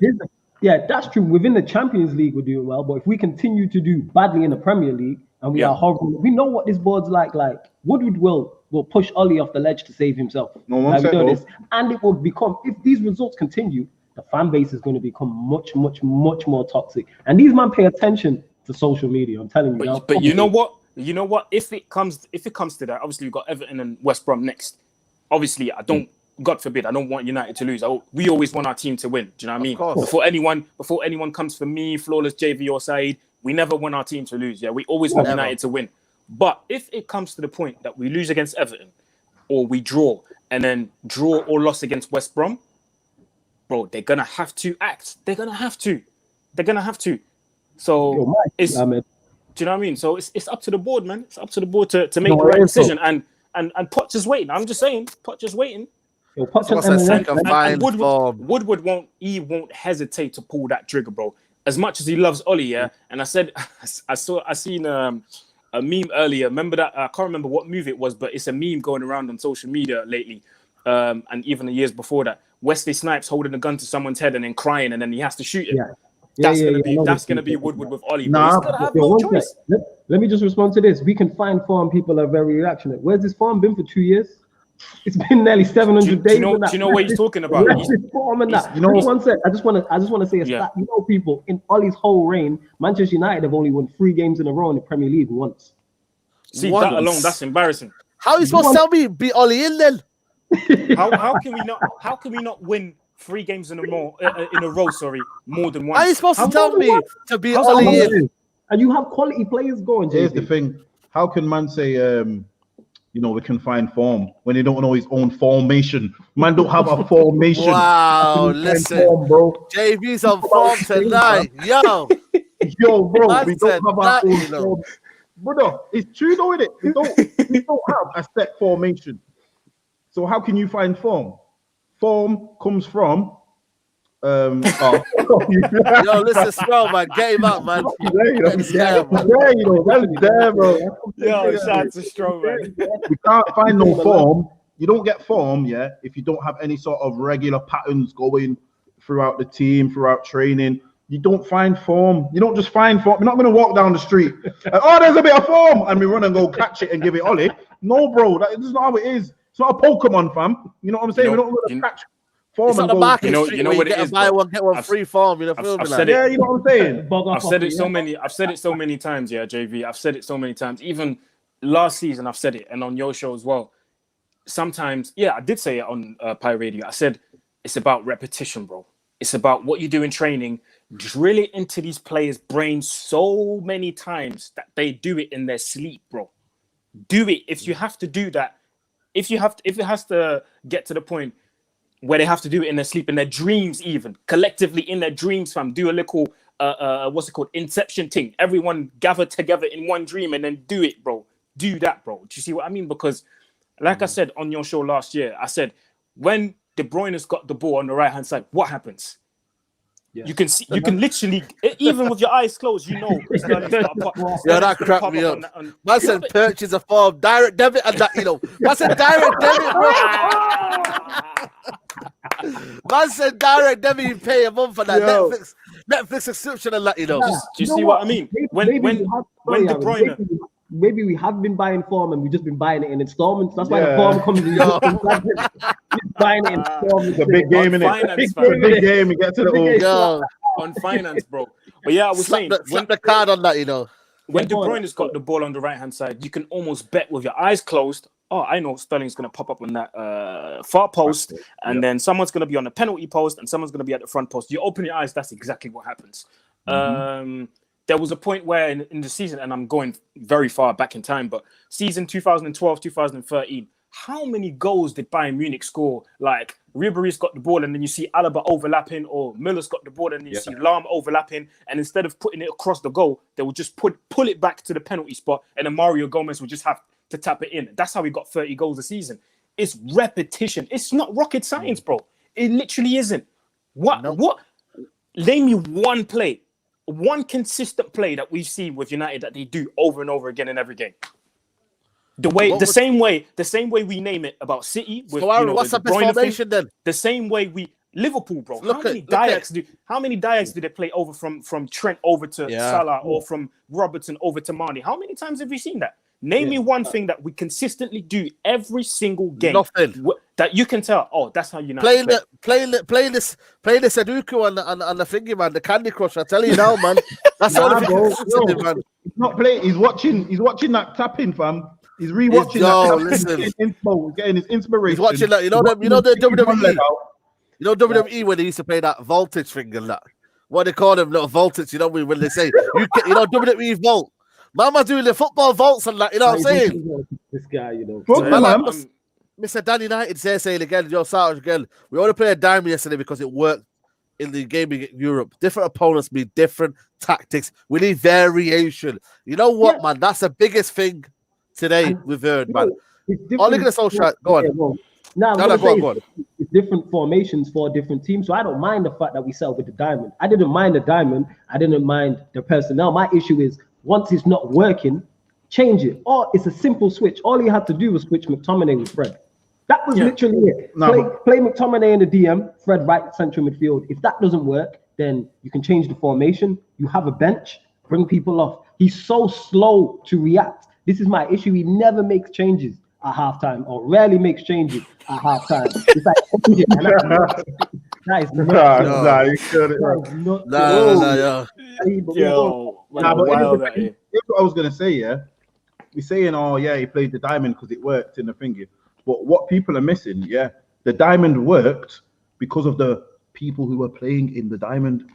Yeah, that's true. Within the Champions League, we're doing well, but if we continue to do badly in the Premier League and we are horrible, we know what this board's like. Like Woodward will push Oli off the ledge to save himself. No one said this, and it will become, if these results continue, the fan base is going to become much more toxic. And these men pay attention to social media. I'm telling you. But you know what? You know what? If it comes to that, obviously we've got Everton and West Brom next. Obviously, God forbid, I don't want United to lose. We always want our team to win. Do you know what I mean? Before anyone comes for me, Flawless, JV or Said, we never want our team to lose. Yeah, we always want United to win. But if it comes to the point that we lose against Everton, or we draw, and then draw or loss against West Brom, bro, they're gonna have to act. They're gonna have to. So do you know what I mean? So it's up to the board, man. It's up to the board to make the right decision. And Potts is waiting. I'm just saying, Potts is waiting. Woodward won't hesitate to pull that trigger, bro. as much as he loves Oli, yeah, and I said, I seen a meme earlier. Remember that? I can't remember what movie it was, but it's a meme going around on social media lately, and even the years before that. Wesley Snipes holding a gun to someone's head and then crying, and then he has to shoot him. That's gonna be Woodward with Oli. Nah, he's gonna have no choice. Let me just respond to this. We can find form people are very reactionary. Where's this form been for 2 years? It's been nearly 700 days. Do you know what he's talking about? One sec. I just want to say a stat. You know, people, in Ollie's whole reign, Manchester United have only won 3 games in a row in the Premier League once. See, that alone, that's embarrassing. How are you supposed to tell me beat Ollie in then? How can we not win 3 games in a row? Sorry, more than once. How are you supposed to tell me to beat Ollie in? And you have quality players going. Here's the thing: how can man say, we can find form when they don't know his own formation? Man don't have a formation. Wow, listen, form, bro. JV's on form tonight. Yo, bro, we don't have our own form. Brother, it's true though, isn't it? We don't have a set formation. So how can you find form? Form comes from Yo, listen, Swell, man, get him up, man. That's there, bro. Yo, shout out to Strong, man. We can't find no form. You don't get form, if you don't have any sort of regular patterns going throughout the team, throughout training. You don't find form. You don't just find form. You're not going to walk down the street and, there's a bit of form, and we run and go catch it and give it Ollie. No, bro, that is not how it is. It's not a Pokemon, fam. You know what I'm saying? We don't want to catch form. It's and not a market you street know where what you it get is, a buy bro. one, get one free form. You know, I've said it. Yeah, you know what I'm saying? I've said it so many. I've said it so many times, JV. I've said it so many times. Even last season, I've said it, and on your show as well. Sometimes, I did say it on Pi Radio. I said it's about repetition, bro. It's about what you do in training. Drill it into these players' brains so many times that they do it in their sleep, bro. Do it if you have to do that. If it has to get to the point where they have to do it in their sleep, in their dreams, even collectively in their dreams, fam. Do a little what's it called? Inception thing. Everyone gather together in one dream and then do it, bro. Do that, bro. Do you see what I mean? Because, like I said on your show last year, I said when De Bruyne's got the ball on the right hand side, what happens? Yeah. You can see, you can literally, even with your eyes closed, you know. That cracked me up. Man said purchase a form, direct debit, and that, Man said direct debit, bro. Man said direct debit, you pay a month for that Netflix subscription and that, Do you see what I mean? When De Bruyne. Maybe we have been buying form and we've just been buying it in installments. That's why the form comes in. Buying it in installments. It's a big game, innit? It's a big game. We get to the on finance, bro. But I was saying, slap the card on that, When De Bruyne's got the ball on the right hand side, you can almost bet with your eyes closed. Oh, I know Sterling's going to pop up on that far post, and then someone's going to be on the penalty post, and someone's going to be at the front post. You open your eyes, that's exactly what happens. There was a point where in the season, and I'm going very far back in time, but season 2012, 2013, how many goals did Bayern Munich score? Like, Ribéry's got the ball, and then you see Alaba overlapping, or Miller's got the ball, and then you see Lahm overlapping, and instead of putting it across the goal, they would just pull it back to the penalty spot, and then Mario Gomez would just have to tap it in. That's how he got 30 goals a season. It's repetition. It's not rocket science, bro. It literally isn't. What? Name me one play. One consistent play that we've seen with United that they do over and over again in every game. The same way we name it about City. With, what's up his formation then? The same way Liverpool, bro. How many Dayaks do they play over from Trent over to Salah or from Robertson over to Mane? How many times have we seen that? Name me one thing that we consistently do every single game. Nothing. That you can tell. Oh, that's how United play this Sudoku and the thingy, man. The Candy Crush. I tell you now, man. That's all man. He's not playing. He's watching that tapping, fam. He's rewatching that. Listen. Getting his inspiration. He's watching that. You know the WWE. You know WWE when they used to play that voltage thing and that. What they call them, little voltage. You know when they say WWE Volt. Mama doing the football vaults and that, you know what I'm saying? This guy, Mr. Dan United saying again, Sarge again, we only played a dime yesterday because it worked in the game in Europe. Different opponents mean different tactics. We need variation. You know what, man? That's the biggest thing today we've heard, man. I'll look at the social. Go on. No, I'm No, gonna go on, say go on. it's different formations for different teams. So I don't mind the fact that we sell with the diamond. I didn't mind the diamond. I didn't mind the personnel. My issue is once it's not working, change it. Or it's a simple switch. All you had to do was switch McTominay with Fred. That was literally it. Play McTominay in the DM, Fred right central midfield. If that doesn't work, then you can change the formation. You have a bench, bring people off. He's so slow to react. This is my issue. He never makes changes at halftime, or rarely makes changes at halftime. It's like that is Nah, you got it. Here's what I was gonna say. Yeah, we're saying, oh yeah, he played the diamond because it worked in the thingy. But what people are missing, yeah, the diamond worked because of the people who were playing in the diamond.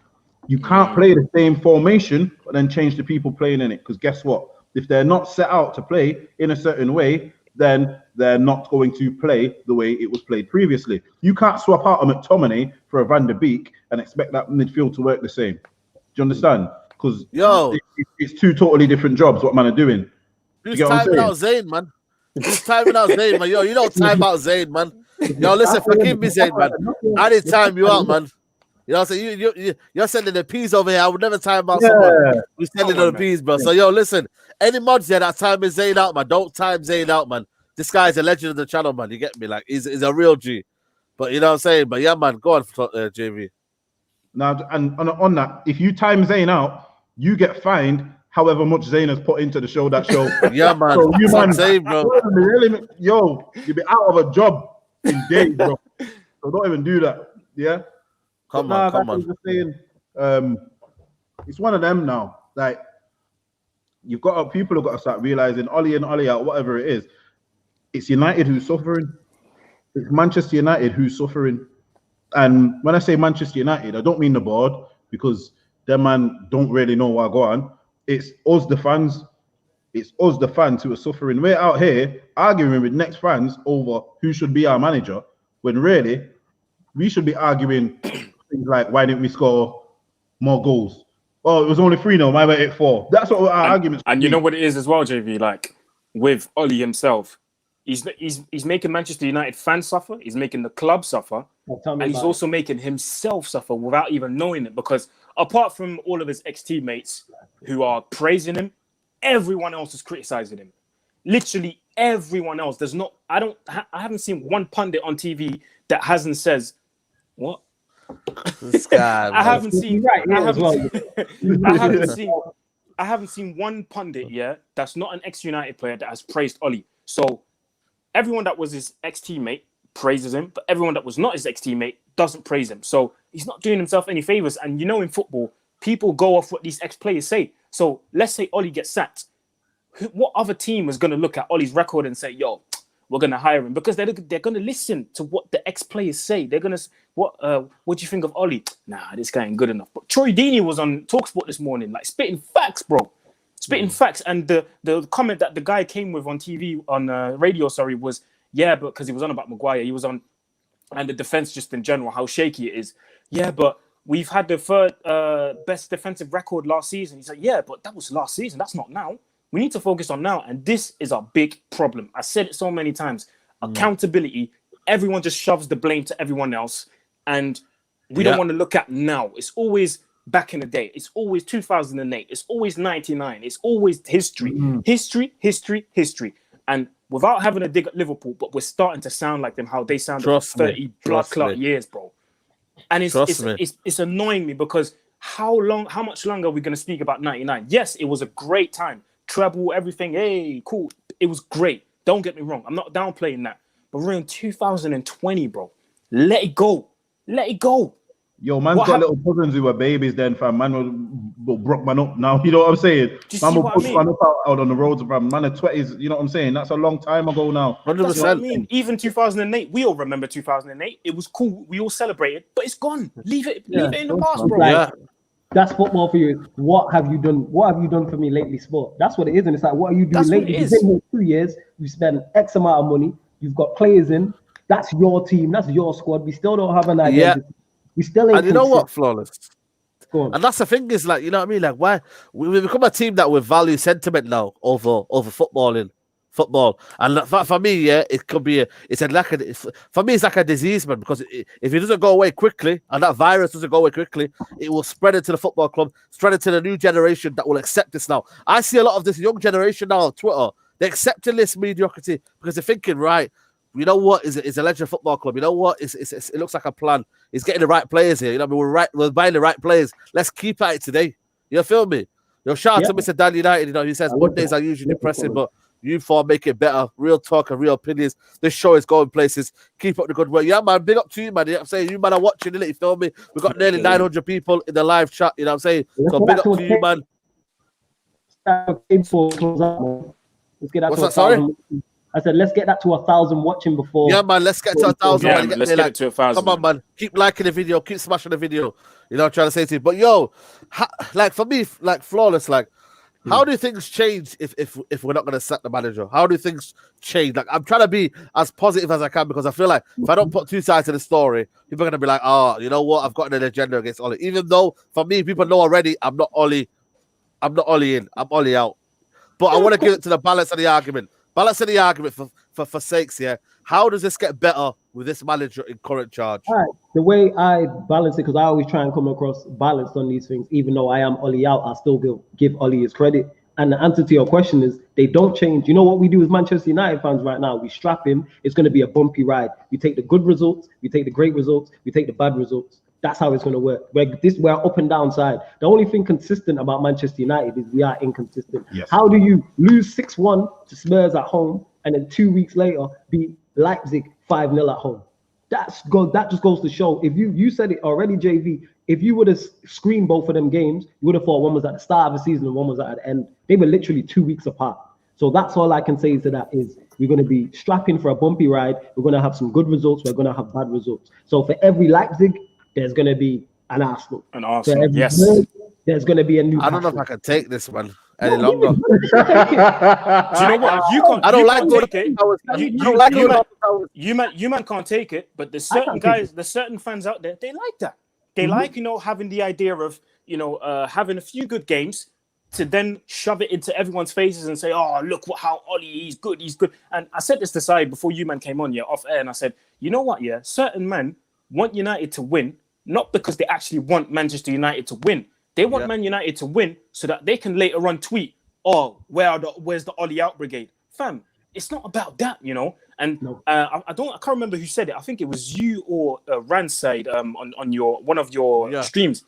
You can't play the same formation but then change the people playing in it. Because guess what? If they're not set out to play in a certain way, then they're not going to play the way it was played previously. You can't swap out a McTominay for a Van der Beek and expect that midfield to work the same. Do you understand? Because it's two totally different jobs what man are doing. Who's timing out Zayn, man? Who's timing out Zayn, man? Yo, you don't time out Zayn, man. Yo, listen, forgive me, Zayn, man. I didn't time you out, man. You know what I'm saying? You're sending the peas over here. I would never time out someone who's sending the peas, bro. So, yo, listen, any mods there that time is Zayn out, man, don't time Zayn out, man. This guy's a legend of the channel, man. You get me? Like, he's a real G. But you know what I'm saying? But yeah, man, go on, JV. Now, and on that, if you time Zayn out, you get fined however much Zayn has put into the show. Yeah, man. So you, man, saying, bro. Yo, you'll be out of a job in days, bro. So don't even do that. Yeah. Come on. Just saying, it's one of them now. Like, people have got to start realizing Ollie in, Ollie out, whatever it is. It's United who's suffering. It's Manchester United who's suffering. And when I say Manchester United, I don't mean the board, because them man don't really know what go on. It's us, the fans. It's us, the fans, who are suffering. We're out here arguing with next fans over who should be our manager, when really we should be arguing things like, why didn't we score more goals? Oh, it was only 3-0. Why were it 4? That's what our arguments. And you know what it is as well, JV. Like with Ollie himself, he's making Manchester United fans suffer. He's making the club suffer, and he's also making himself suffer without even knowing it. Because apart from all of his ex-teammates who are praising him, everyone else is criticizing him. Literally everyone else. I haven't seen one pundit on TV that hasn't says, what? This guy, I haven't seen one pundit that's not an ex-United player that has praised Ollie. So everyone that was his ex-teammate praises him, but everyone that was not his ex-teammate doesn't praise him. So he's not doing himself any favors. And you know, in football, people go off what these ex-players say. So let's say Ollie gets sacked. What other team is going to look at Ollie's record and say, yo, we're going to hire him? Because they're going to listen to what the ex-players say. They're going to, what do you think of Ollie? Nah, this guy ain't good enough. But Troy Deeney was on TalkSport this morning, like spitting facts, bro. Spitting facts. And the comment that the guy came with on TV, on radio, was, yeah, but because he was on about Maguire, he was on, and the defense just in general, how shaky it is. Yeah, but we've had the third best defensive record last season. He's like, yeah, but that was last season. That's not now. We need to focus on now. And this is a big problem. I said it so many times. Accountability. Everyone just shoves the blame to everyone else. And we don't want to look at now. It's always back in the day. It's always 2008. It's always 99. It's always history. History. And without having a dig at Liverpool, but we're starting to sound like them, how they sounded for 30 blood clot years, bro. And it's annoying me, because how much longer are we going to speak about 99? Yes, it was a great time. Treble, everything. Hey, cool. It was great. Don't get me wrong. I'm not downplaying that. But we're in 2020, bro. Let it go. Yo, man's got little cousins who were babies then, fam. Man will broke man up now. You know what I'm saying? Man will push man up out on the roads, fam. Man of 20s, you know what I'm saying? That's a long time ago now. 100%. That's what I mean. Even 2008, we all remember 2008. It was cool. We all celebrated, but it's gone. Leave it in the past, bro. Yeah. That's football for you. What have you done? What have you done for me lately, sport? That's what it is. And it's like, what are you doing lately? You've been here 2 years. You spend X amount of money. You've got players in. That's your team. That's your squad. We still don't have an identity. We still ain't. And you know what, Flawless? Go on. And that's the thing is, like, you know what I mean? Like, why we become a team that we value sentiment now over footballing. football. And for me, yeah, it could be for me, it's like a disease, man, because if it doesn't go away quickly and that virus doesn't go away quickly, it will spread into the football club, spread into the new generation that will accept this now. I see a lot of this young generation now on Twitter. They're accepting this mediocrity because they're thinking, right, you know what? It's a legend football club. You know what? It looks like a plan. It's getting the right players here. You know, we're buying the right players. Let's keep at it today. You feel me? Shout out to Mr. Dan United. You know, he says Mondays are usually depressing, but you four make it better. Real talk and real opinions. This show is going places. Keep up the good work. Yeah, man. Big up to you, man. You know what I'm saying? You man are watching, innit? You feel me? We've got nearly 900 people in the live chat. You know what I'm saying? So big up to you, man. Let's get that. What's that? Sorry? I said, let's get that to 1,000 watching before. Yeah, man. Let's get to 1,000. Yeah, let's get it to 1,000. Come on, man. Keep liking the video. Keep smashing the video. You know what I'm trying to say to you. But yo, like for me, like flawless, like how do things change if we're not going to sack the manager? How do things change? Like I'm trying to be as positive as I can because I feel like if I don't put two sides to the story, people are going to be like, oh, you know what? I've got an agenda against Ollie. Even though for me, people know already I'm not Ollie in. I'm Ollie out. But I want to give it to the balance of the argument. Balance of the argument for sakes, yeah. How does this get better with this manager in current charge? All right. The way I balance it, because I always try and come across balanced on these things, even though I am Ollie out, I still give Ollie his credit. And the answer to your question is they don't change. You know what we do as Manchester United fans right now? We strap in. It's going to be a bumpy ride. We take the good results. We take the great results. We take the bad results. That's how it's going to work. We're up and down side. The only thing consistent about Manchester United is we are inconsistent. Yes. How do you lose 6-1 to Spurs at home and then 2 weeks later beat Leipzig 5-0 at home? That just goes to show. If you said it already, JV, if you would have screened both of them games, you would have thought one was at the start of the season and one was at the end. They were literally 2 weeks apart. So that's all I can say to that is we're going to be strapping for a bumpy ride. We're going to have some good results. We're going to have bad results. So for every Leipzig, there's going to be an Arsenal. Yes. There's going to be a new. I don't know if I can take this one any longer. Do you know what? You can't. I don't like take it. You man can't take it. But there's certain guys, there's certain fans out there. They like that. They like having the idea of having a few good games to then shove it into everyone's faces and say, oh, look how Ollie, he's good. And I set this aside before you man came on, off air, and I said, you know what, certain men want United to win, not because they actually want Manchester United to win. They want Man United to win so that they can later on tweet, oh, where's the Ollie out brigade? Fam, it's not about that, And I can't remember who said it. I think it was you or Ranside on one of your streams.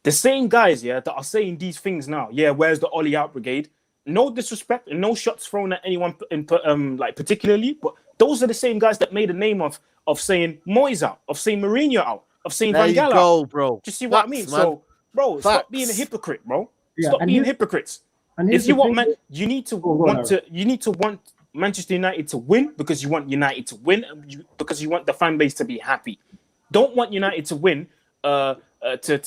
The same guys, that are saying these things now. Yeah, where's the Ollie out brigade? No disrespect and no shots thrown at anyone particularly, but those are the same guys that made a name of saying Moyes out, of saying Mourinho out, of saying Van Gaal out. Bro. Do you see what I mean? Man. So, bro, stop being a hypocrite, bro. Stop being hypocrites. If you want, you need to want Manchester United to win because you want United to win, because you want the fan base to be happy. Don't want United to win to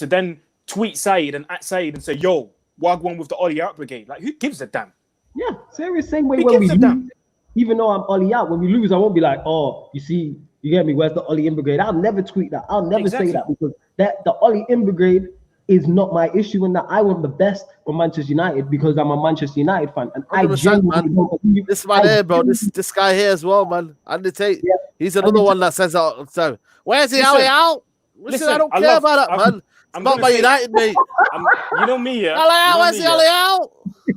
then tweet Saeed and at Saeed and say, yo, Wagwan with the Ollie out brigade. Like, who gives a damn? Yeah, serious. Same way when we lose, even though I'm Ollie out, when we lose, I won't be like, oh, you get me, where's the Ollie in brigade? I'll never tweet that. I'll never say that because the Ollie in brigade is not my issue in that I want the best for Manchester United because I'm a Manchester United fan. And I genuinely don't believe this man here, bro. This guy here as well, man. Andy Tate. Yeah. He's another one that says all the time. Where's he out? Listen, I don't care about that, man. I'm not my United, mate. You know me, yeah. Where's the Ollie out?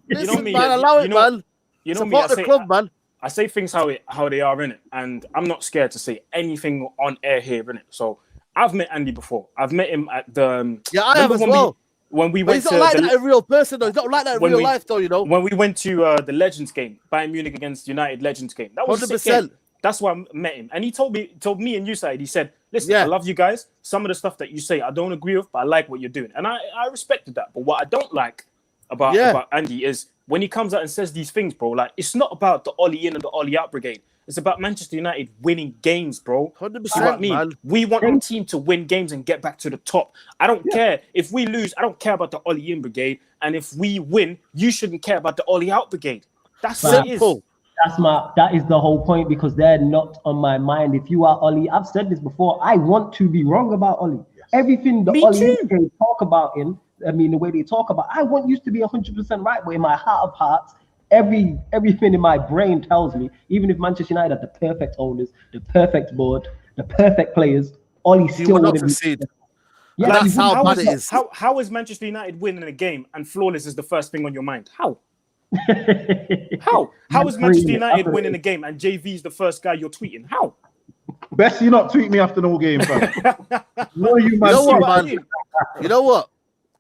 You know me, man. Allow it, man. You know me. Support the club, man. I say things how they are, innit? And I'm not scared to say anything on air here, innit? So I've met Andy before. I've met him at the... Yeah, I have as well. When we went he's not like that in real person, though. He's not like that in real life, though, When we went to the Legends game, Bayern Munich against United Legends game. That was 100%. That's why I met him. And he told me and you, Said, he said, listen, I love you guys. Some of the stuff that you say, I don't agree with, but I like what you're doing. And I respected that. But what I don't like about Andy is when he comes out and says these things, bro, like, it's not about the Ollie in and the Ollie out brigade. It's about Manchester United winning games, bro. 100%, man. We want our team to win games and get back to the top. I don't care. If we lose, I don't care about the Ollie in brigade. And if we win, you shouldn't care about the Ollie out brigade. That's what it is. That is the whole point because they're not on my mind. If you are Ollie, I've said this before, I want to be wrong about Ollie. Yes. Everything the Ollie talk about the way they talk about, I want you to be 100% right, but in my heart of hearts, everything in my brain tells me, even if Manchester United had the perfect owners, the perfect board, the perfect players, Ollie He still will not wouldn't be. succeed. Yeah, That's he how wouldn't. bad it is. How is Manchester United winning a game and flawless is the first thing on your mind? How? How is Manchester United winning a game and JV is the first guy you're tweeting? How? Best you not tweet me after no game, fam. No, you man. You know what, See man? You know what?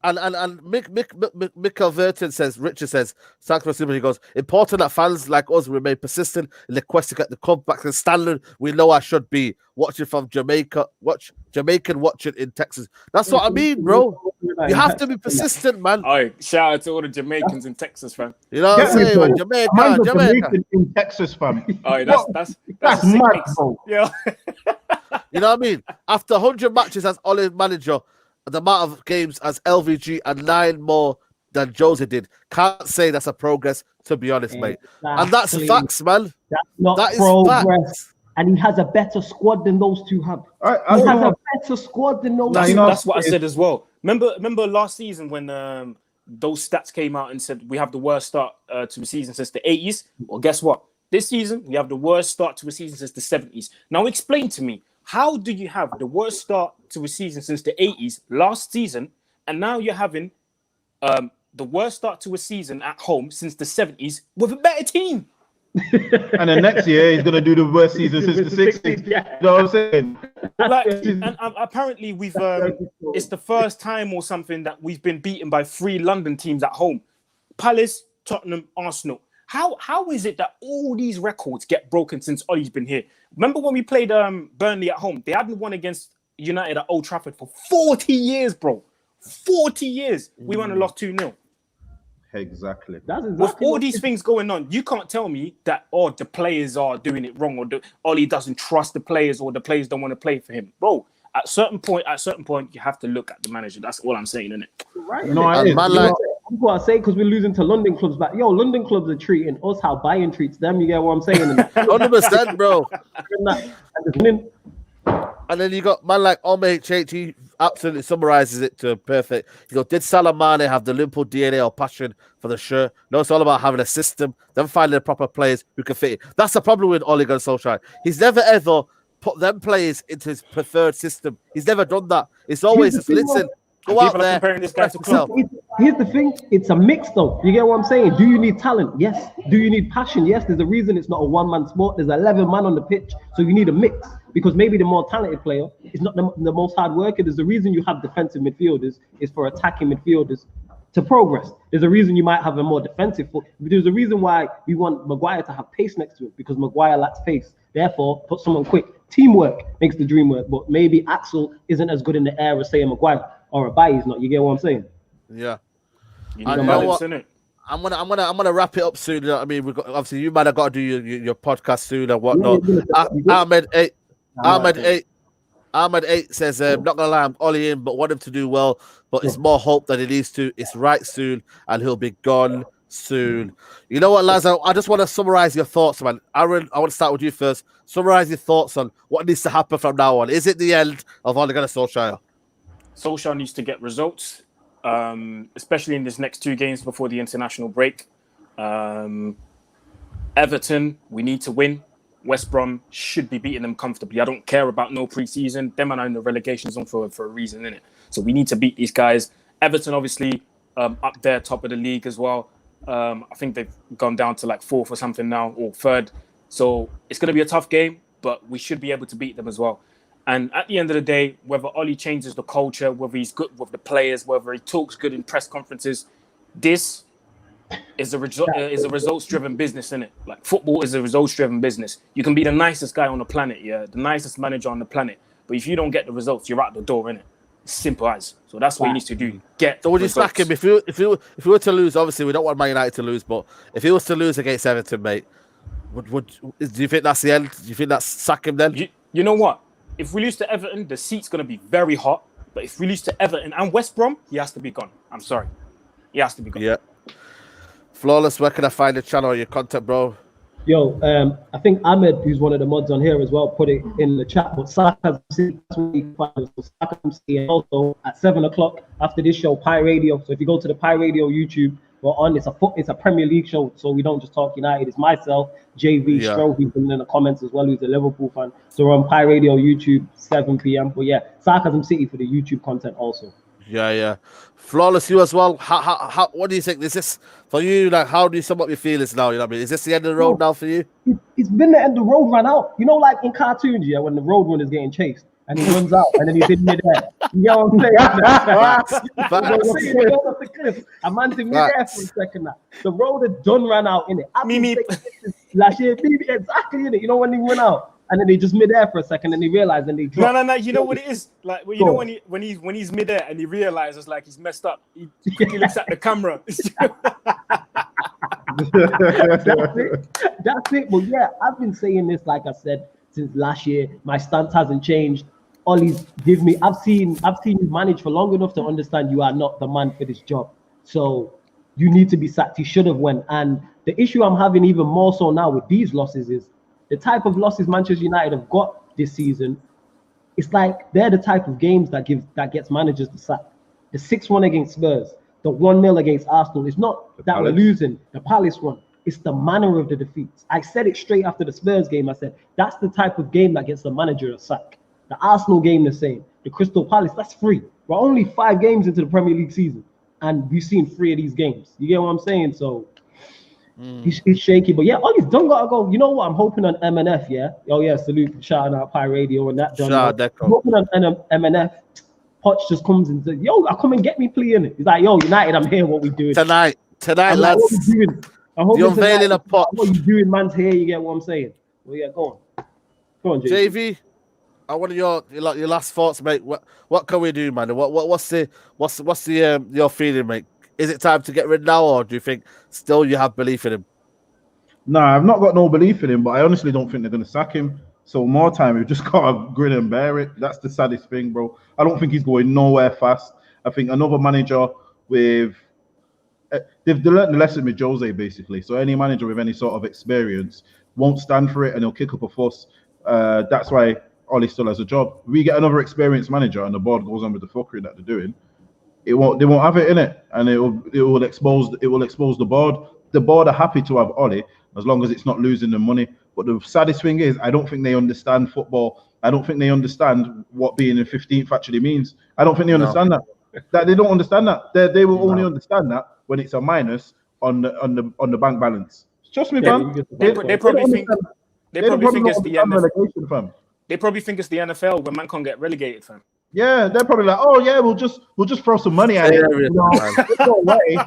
And Mick Verton says, Richard says, he goes, important that fans like us remain persistent in the quest to get the club back to the standard we know I should be. Watching from Jamaican watching in Texas. That's what I mean, bro. You have to be persistent, man. All right, shout out to all the Jamaicans in Texas, fam. You know what I'm saying? Man, Jamaica. Jamaican in Texas, fam. All right, that's That's a sick mad, mix. bro. Yeah. You know what I mean? After 100 matches as Ole manager, the amount of games as LVG and 9 more than Jose did. Can't say that's a progress, to be honest, mate. And that's facts, man. That's not That is progress. facts. And he has a better squad than those two have. I He has know. a better squad than those Nah, two. you know, That's what I said as well. Remember last season when those stats came out and said we have the worst start to a season since the 80s? Well, guess what? This season, we have the worst start to a season since the 70s. Now explain to me, how do you have the worst start to a season since the 80s last season, and now you're having the worst start to a season at home since the 70s with a better team? And then next year he's gonna do the worst season since the 60s. Yeah. You know what I'm saying? Like, and apparently we've it's the first time or something that we've been beaten by 3 London teams at home: Palace, Tottenham, Arsenal. How is it that all these records get broken since Ollie's been here? Remember when we played Burnley at home? They hadn't won against United at Old Trafford for 40 years, bro. 40 years. We won and lost 2-0. Exactly. That's With exactly all what these things going on, you can't tell me that the players are doing it wrong, or Ollie doesn't trust the players, or the players don't want to play for him, bro. At a certain point, you have to look at the manager. That's all I'm saying, innit? right. You know what it is? Man, like, That's what I say, because we're losing to London clubs. But yo, London clubs are treating us how Bayern treats them. You get what I'm saying? 100%, bro. And And then you got man like HH, he absolutely summarizes it to perfect. You go, did Salah Mane have the Liverpool DNA or passion for the shirt? No, it's all about having a system, then finding the proper players who can fit it. That's the problem with Ole Gunnar Solskjaer. He's never ever put them players into his preferred system. He's never done that. It's always just listen, go out People are there. comparing this guy to express Klopp. yourself. here's the thing, it's a mix though. You get what I'm saying? Do you need talent? Yes. Do you need passion? Yes. There's a reason it's not a one-man sport. There's 11 man on the pitch, so you need a mix. Because maybe the more talented player is not the most hard worker. There's a reason you have defensive midfielders is for attacking midfielders to progress. There's a reason you might have a more defensive foot. There's a reason why we want Maguire to have pace next to it, because Maguire lacks pace. Therefore, put someone quick. Teamwork makes the dream work. But maybe Axel isn't as good in the air as say a Maguire, or a Bailly's not. You get what I'm saying? Yeah. You I need a know balance, what- innit? I'm gonna wrap it up soon. You know what I mean, we've got, obviously you might have got to do your podcast soon and whatnot. Ahmed 8 says, not gonna lie, I'm Ollie in, but want him to do well. But it's more hope than it needs to. It's right soon, and he'll be gone soon. You know what, lads? I just want to summarize your thoughts, man. Aaron, I want to start with you first. Summarize your thoughts on what needs to happen from now on. Is it the end of Ole Gunnar Solskjaer? Solskjaer needs to get results, especially in these next 2 games before the international break. Everton, we need to win. West Brom should be beating them comfortably. I don't care about no preseason. Them are in the relegation zone for a reason, innit? So we need to beat these guys. Everton, obviously, up there, top of the league as well. I think they've gone down to like 4th or something now, or 3rd. So it's going to be a tough game, but we should be able to beat them as well. And at the end of the day, whether Ollie changes the culture, whether he's good with the players, whether he talks good in press conferences, this is a results-driven business, innit? Like, football is a results-driven business. You can be the nicest guy on the planet, yeah, the nicest manager on the planet, but if you don't get the results, you're out the door, innit? Simple as. So that's what he needs to do. So would you sack him if you were to lose? Obviously, we don't want Man United to lose, but if he was to lose against Everton, mate, do you think that's the end? Do you think that's sack him then? You know what? If we lose to Everton, the seat's gonna be very hot. But if we lose to Everton and West Brom, he has to be gone. I'm sorry, he has to be gone. Yeah. Flawless, where can I find the channel or your content, bro? Yo, I think Ahmed, who's one of the mods on here as well, put it in the chat. But Saka MC also at 7 o'clock after this show, Pi Radio. So if you go to the Pi Radio YouTube, we're on. It's a Premier League show, so we don't just talk United. It's myself, JV, Yeah. Stroke, who's been in the comments as well, who's a Liverpool fan. So we're on Pi Radio, YouTube, 7 p.m. But yeah, Sarcasm City for the YouTube content also. Yeah. Flawless, you as well. How? What do you think? Is this for you? Like, how do you sum up your feelings now? You know what I mean? Is this the end of the road now for you? It's been the end. The road ran out. You know, like in cartoons, yeah, when the road runner is getting chased and he runs out and then he's in midair. You know what I'm saying? Going off the cliff. A man's in midair for a second now. The road had done ran out in it. Last year, exactly in it. You know when he went out and then they just midair for a second and they realize and they drop. No. You know what it is? Like, well, you know when he's midair and he realizes like he's messed up. He looks at the camera. That's it. But yeah, I've been saying this, like I said, since last year. My stance hasn't changed. Ollie's give me. I've seen you manage for long enough to understand you are not the man for this job. So you need to be sacked. You should have went. And the issue I'm having even more so now with these losses is the type of losses Manchester United have got this season. It's like they're the type of games that gets managers the sack. The 6-1 against Spurs, the 1-0 against Arsenal. It's not that we're losing. The Palace one. It's the manner of the defeats. I said it straight after the Spurs game. I said that's the type of game that gets the manager a sack. The Arsenal game the same. The Crystal Palace, that's 3. We're only 5 games into the Premier League season, and we've seen 3 of these games. You get what I'm saying? So he's shaky, but yeah, Ollie's done gotta go. You know what? I'm hoping on MNF. Yeah. Oh yeah, salute, shouting out Pi Radio and that done. I'm hoping on MNF. Poch just comes and says, "Yo, I come and get me playing it." He's like, "Yo, United, I'm here. What we doing tonight, I'm lads? like, what we doing? I'm hoping The unveiling of Poch. What you doing, man's here. You get what I'm saying? Well, yeah, go on, JV. I want your last thoughts, mate. What can we do, man? What's your feeling, mate? Is it time to get rid now, or do you think still you have belief in him? No, I've not got no belief in him, but I honestly don't think they're going to sack him. So more time, we've just got to grin and bear it. That's the saddest thing, bro. I don't think he's going nowhere fast. I think another manager with... They've learned the lesson with Jose, basically. So any manager with any sort of experience won't stand for it and he'll kick up a fuss. That's why Ollie still has a job. We get another experienced manager and the board goes on with the fuckery that they're doing. They won't have it in it, and it will expose the board. The board are happy to have Ollie as long as it's not losing them money. But the saddest thing is, I don't think they understand football. I don't think they understand what being in 15th actually means. I don't think they understand that they don't understand that. They will only understand that when it's a minus on the bank balance. Trust me, fam. They probably think it's the relegation, fam. They probably think it's the NFL when man can't get relegated, fam. Yeah, they're probably like, oh yeah, we'll just throw some money at it. No way.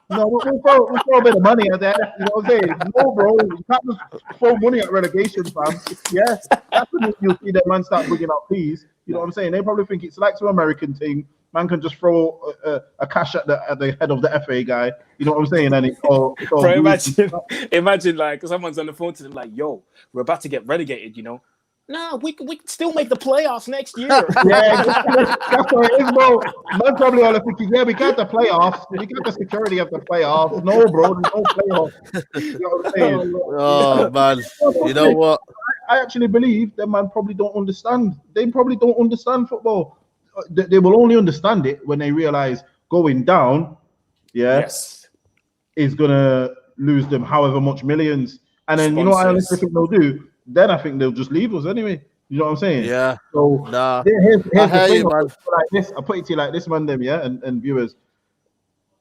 No, we'll throw a bit of money at that. You know what I'm saying? No, bro, you can't just throw money at relegation, fam. Yeah, that's when you'll see that man start bringing out fees. You know what I'm saying? They probably think it's like some American thing. Man can just throw a cash at the head of the FA guy. You know what I'm saying? And bro, imagine like someone's on the phone to them like, yo, we're about to get relegated, you know. No, we can still make the playoffs next year. Yeah, that's what it is, bro. Man probably all thinking, yeah, we got the playoffs. We got the security of the playoffs. No, bro, there's no playoffs. You know what I'm saying? Oh, man. You know what? I actually believe that man probably don't understand. They probably don't understand football. They will only understand it when they realize going down, is going to lose them however much millions. And then, you know what I honestly think they'll do? Then I think they'll just leave us anyway. You know what I'm saying? Yeah. So here's the thing. Like this, I'll put it to you like this, man, them, yeah, and viewers.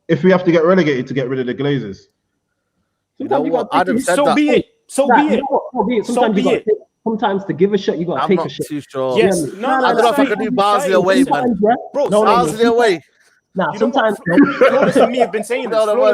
If we have to get relegated to get rid of the Glazers, so be it. Sometimes to give a shit, you got to take a shit. I'm not too sure. Yes. I don't know if I can do Barnsley away, man. Bro, Barnsley away. Now, sometimes Flawless and me have been saying this. Bro.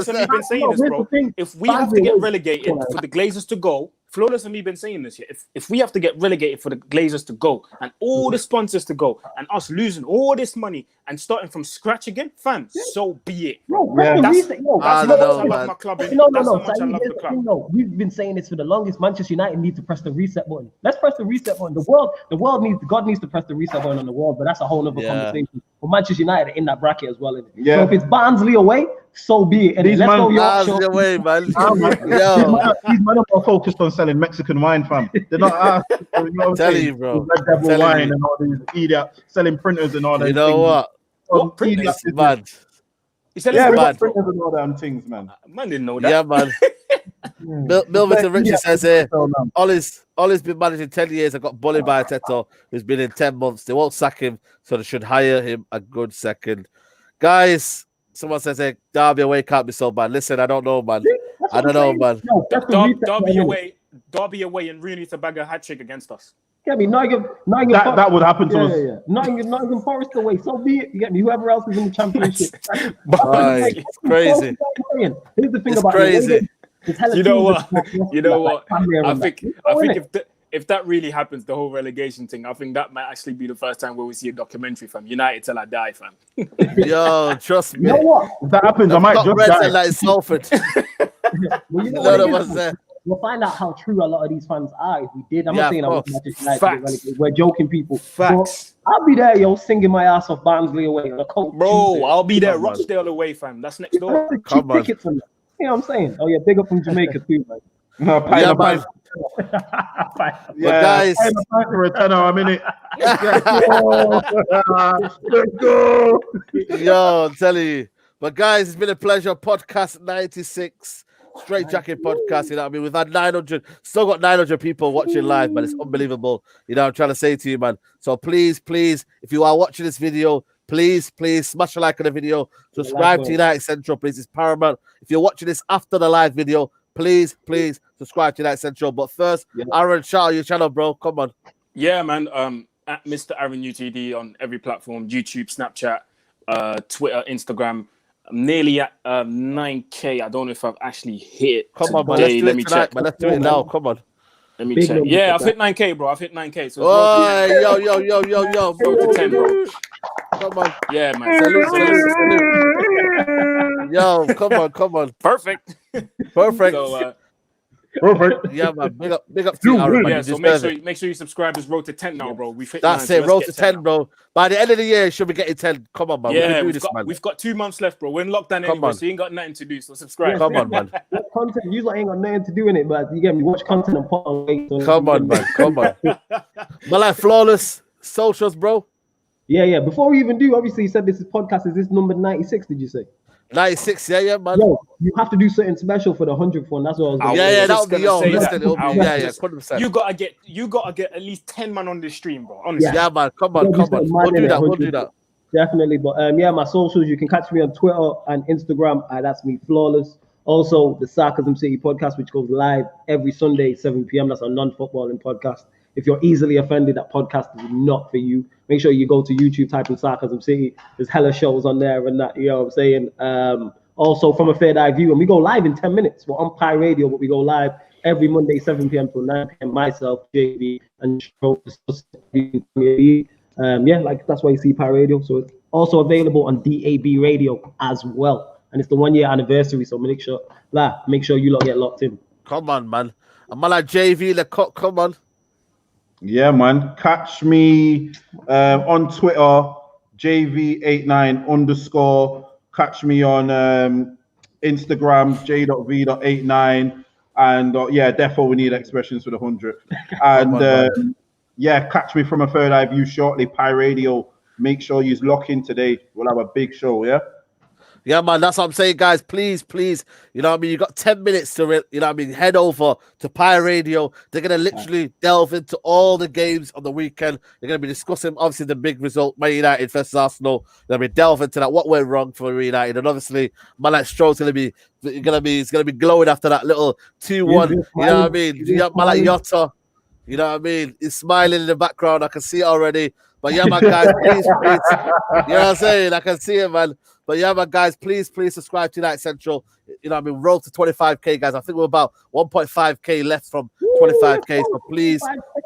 If we have to get relegated for the Glazers to go, Flawless and me been saying this. If we have to get relegated for the Glazers to go and all the sponsors to go and us losing all this money and starting from scratch again, fam, so be it. Bro, that's how much I love my club. That's how much I love the club. We've been saying this for the longest. Manchester United need to press the reset button. Let's press the reset button. God needs to press the reset button on the world, but that's a whole other conversation. But Manchester United are in that bracket as well. So if it's Barnsley away, so be it. And let's go Barnsley away, man. These men are more focused on selling Mexican wine, fam. They're not Tell you, bro. Red Devil wine and all these idiots selling printers and all that. You know what? What printers? It's mad. He said, Yeah, it's we bad, got bro. printers and all them things, man. Man didn't know that. Yeah, man. Milverton Richie says here, Ollie's been managing 10 years and got bullied by Teto, who's been in 10 months. They won't sack him, so they should hire him a good second. Guys, someone says, hey, Derby away can't be so bad. Listen, I don't know, man. I don't know, man. No, that's the reset. Derby away, and Rooney to bag a hat trick against us. Get me? Nottingham That would happen to us. Yeah. Nottingham Forest away. So be it. You get me? Whoever else is in the championship. Right. It's crazy. Here's the thing It's about crazy. You know what? I think if that really happens, the whole relegation thing, I think that might actually be the first time where we see a documentary from United till I die, fam. Yo, trust me. You know what? If that happens, I might just die. Like Salford. Well, you know None of what us there. We'll find out how true a lot of these fans are if we did. I'm Yeah, not saying I of was course. just like Facts. we're joking, people. Facts. But I'll be there, yo, singing my ass off Barnsley away on a cold Bro, Tuesday. I'll be there, Come on. Rochdale away, fam. That's next door. Cheap Come on. tickets and that. You know what I'm saying? Oh yeah, big up from Jamaica too, man. No, pint Yeah, of man. pint. But Yeah, guys, pint of pint for a tenner a minute. Let's go. yo, I'm telling you. But guys, it's been a pleasure. Podcast 96, Straightjacket podcast. You know what I mean? We've had 900, still got 900 people watching live, man. It's unbelievable. You know what I'm trying to say to you, man. So please, if you are watching this video, please smash a like on the video. Subscribe to United Central, please. It's paramount. If you're watching this after the live video, please subscribe to United Central. But first, Aaron, shout out your channel, bro. Come on. Yeah, man. At Mr. Aaron UTD on every platform: YouTube, Snapchat, Twitter, Instagram. I'm nearly at 9K. I don't know if I've actually hit. Come on, man. today. Let's do it tonight, man. Let's do it now. Come on. Let me Big check. numbers Yeah, for I've that. hit 9K, bro. I've hit 9K. So Oh, yo. road to 10, bro. Come on. Yeah, man. Salute. Yo, come on. Perfect. Perfect. So, Perfect. Yeah, man. Big up to you, Aaron, man. yeah, You so deserve it. make sure you subscribe. It's road to 10 now, bro. We've hit That's 9, it. so Road let's to get 10, 10 bro. By the end of the year, should be getting 10. Come on, man. We Yeah, can do this, man. we've got 2 months left, bro. We're in lockdown Come anyway, on. so you ain't got nothing to do. So subscribe. Come on, man. What content? You lot ain't got nothing to do in it, but you get me. Watch content and put on weight. So Come on, man. Come on. But like flawless socials, bro. Yeah. Before we even do, obviously you said this is podcast. Is this number 96? Did you say? 96, yeah, man. Yo, you have to do something special for the 100th one. That's what I was. I Gonna Yeah, say. that just would be gonna yo. say Listen, that. it'll be, I was yeah, just- 100%. You gotta get at least 10 man on this stream, bro. Honestly. Yeah, man. Come on. Yeah, we We'll do that. 100. Definitely, but yeah, my socials, you can catch me on Twitter and Instagram. That's me, Flawless. Also, the Sarcasm City podcast, which goes live every Sunday, 7 p.m. That's a non-footballing podcast. If you're easily offended, that podcast is not for you. Make sure you go to YouTube, type in Sarcasm City. There's hella shows on there and that, you know what I'm saying? Also, From a Third Eye View, and we go live in 10 minutes. We're on Pi Radio, but we go live every Monday, 7 p.m. to 9 p.m. Myself, JB, and yeah, like that's why you see Pi Radio. So it's also available on DAB Radio as well, and it's the 1 year anniversary. So make sure you lot get locked in. Come on, man. I'm like JV the cock. Come on. Yeah, man. Catch me on Twitter, JV89_. Catch me on Instagram, j.v.89. And yeah, defo we need expressions for the 100th. And yeah, catch me From a Third Eye View shortly. Pi Radio. Make sure you lock in today. We'll have a big show, yeah? Yeah, man, that's what I'm saying, guys. Please, you know what I mean? You got 10 minutes to, you know what I mean? Head over to Pi Radio. They're going to literally delve into all the games on the weekend. They're going to be discussing, obviously, the big result, Man United versus Arsenal. They're going to be delve into that, what went wrong for Man United. And obviously, man like Stroh's going to be glowing after that little 2-1. You know what I mean? Man like Yotta, you know what I mean? He's smiling in the background. I can see it already. But yeah, man, guys, please. You know what I'm saying? I can see it, man. But yeah, man, guys, please subscribe to United Central. You know what I mean? Roll to 25K, guys. I think we're about 1.5K left from 25K. So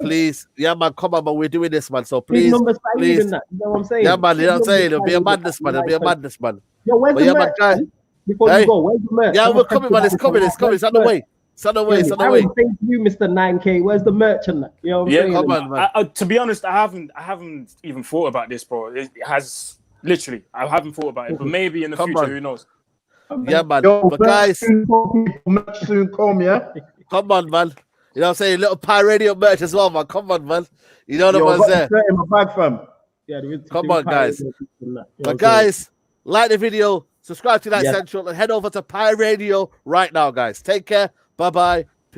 please. Yeah, man, come on, man. We're doing this, man. So please. You know what I'm saying? Yeah, man, you know what I'm saying? It'll be a madness, man. Yo, where's the merch, guys, before you go, where's the merch? Yeah, we're coming, man. It's coming. It's on the way. It's on the way. Thank you, Mr. 9K. Where's the merch and that? You know what I'm saying? Come on, man. To be honest, I haven't even thought about this, bro. It has literally. I haven't thought about it, but maybe in the future, who knows? Yeah, man. Yo, but guys, merch soon come, yeah? Come on, man. You know what I'm saying? Little Pi Radio merch as well, man. Come on, man. You know the ones there. In my bag, fam. Yeah, come on, guys. But guys, like the video, subscribe to That Yeah. Central, and head over to Pi Radio right now, guys. Take care. Bye-bye.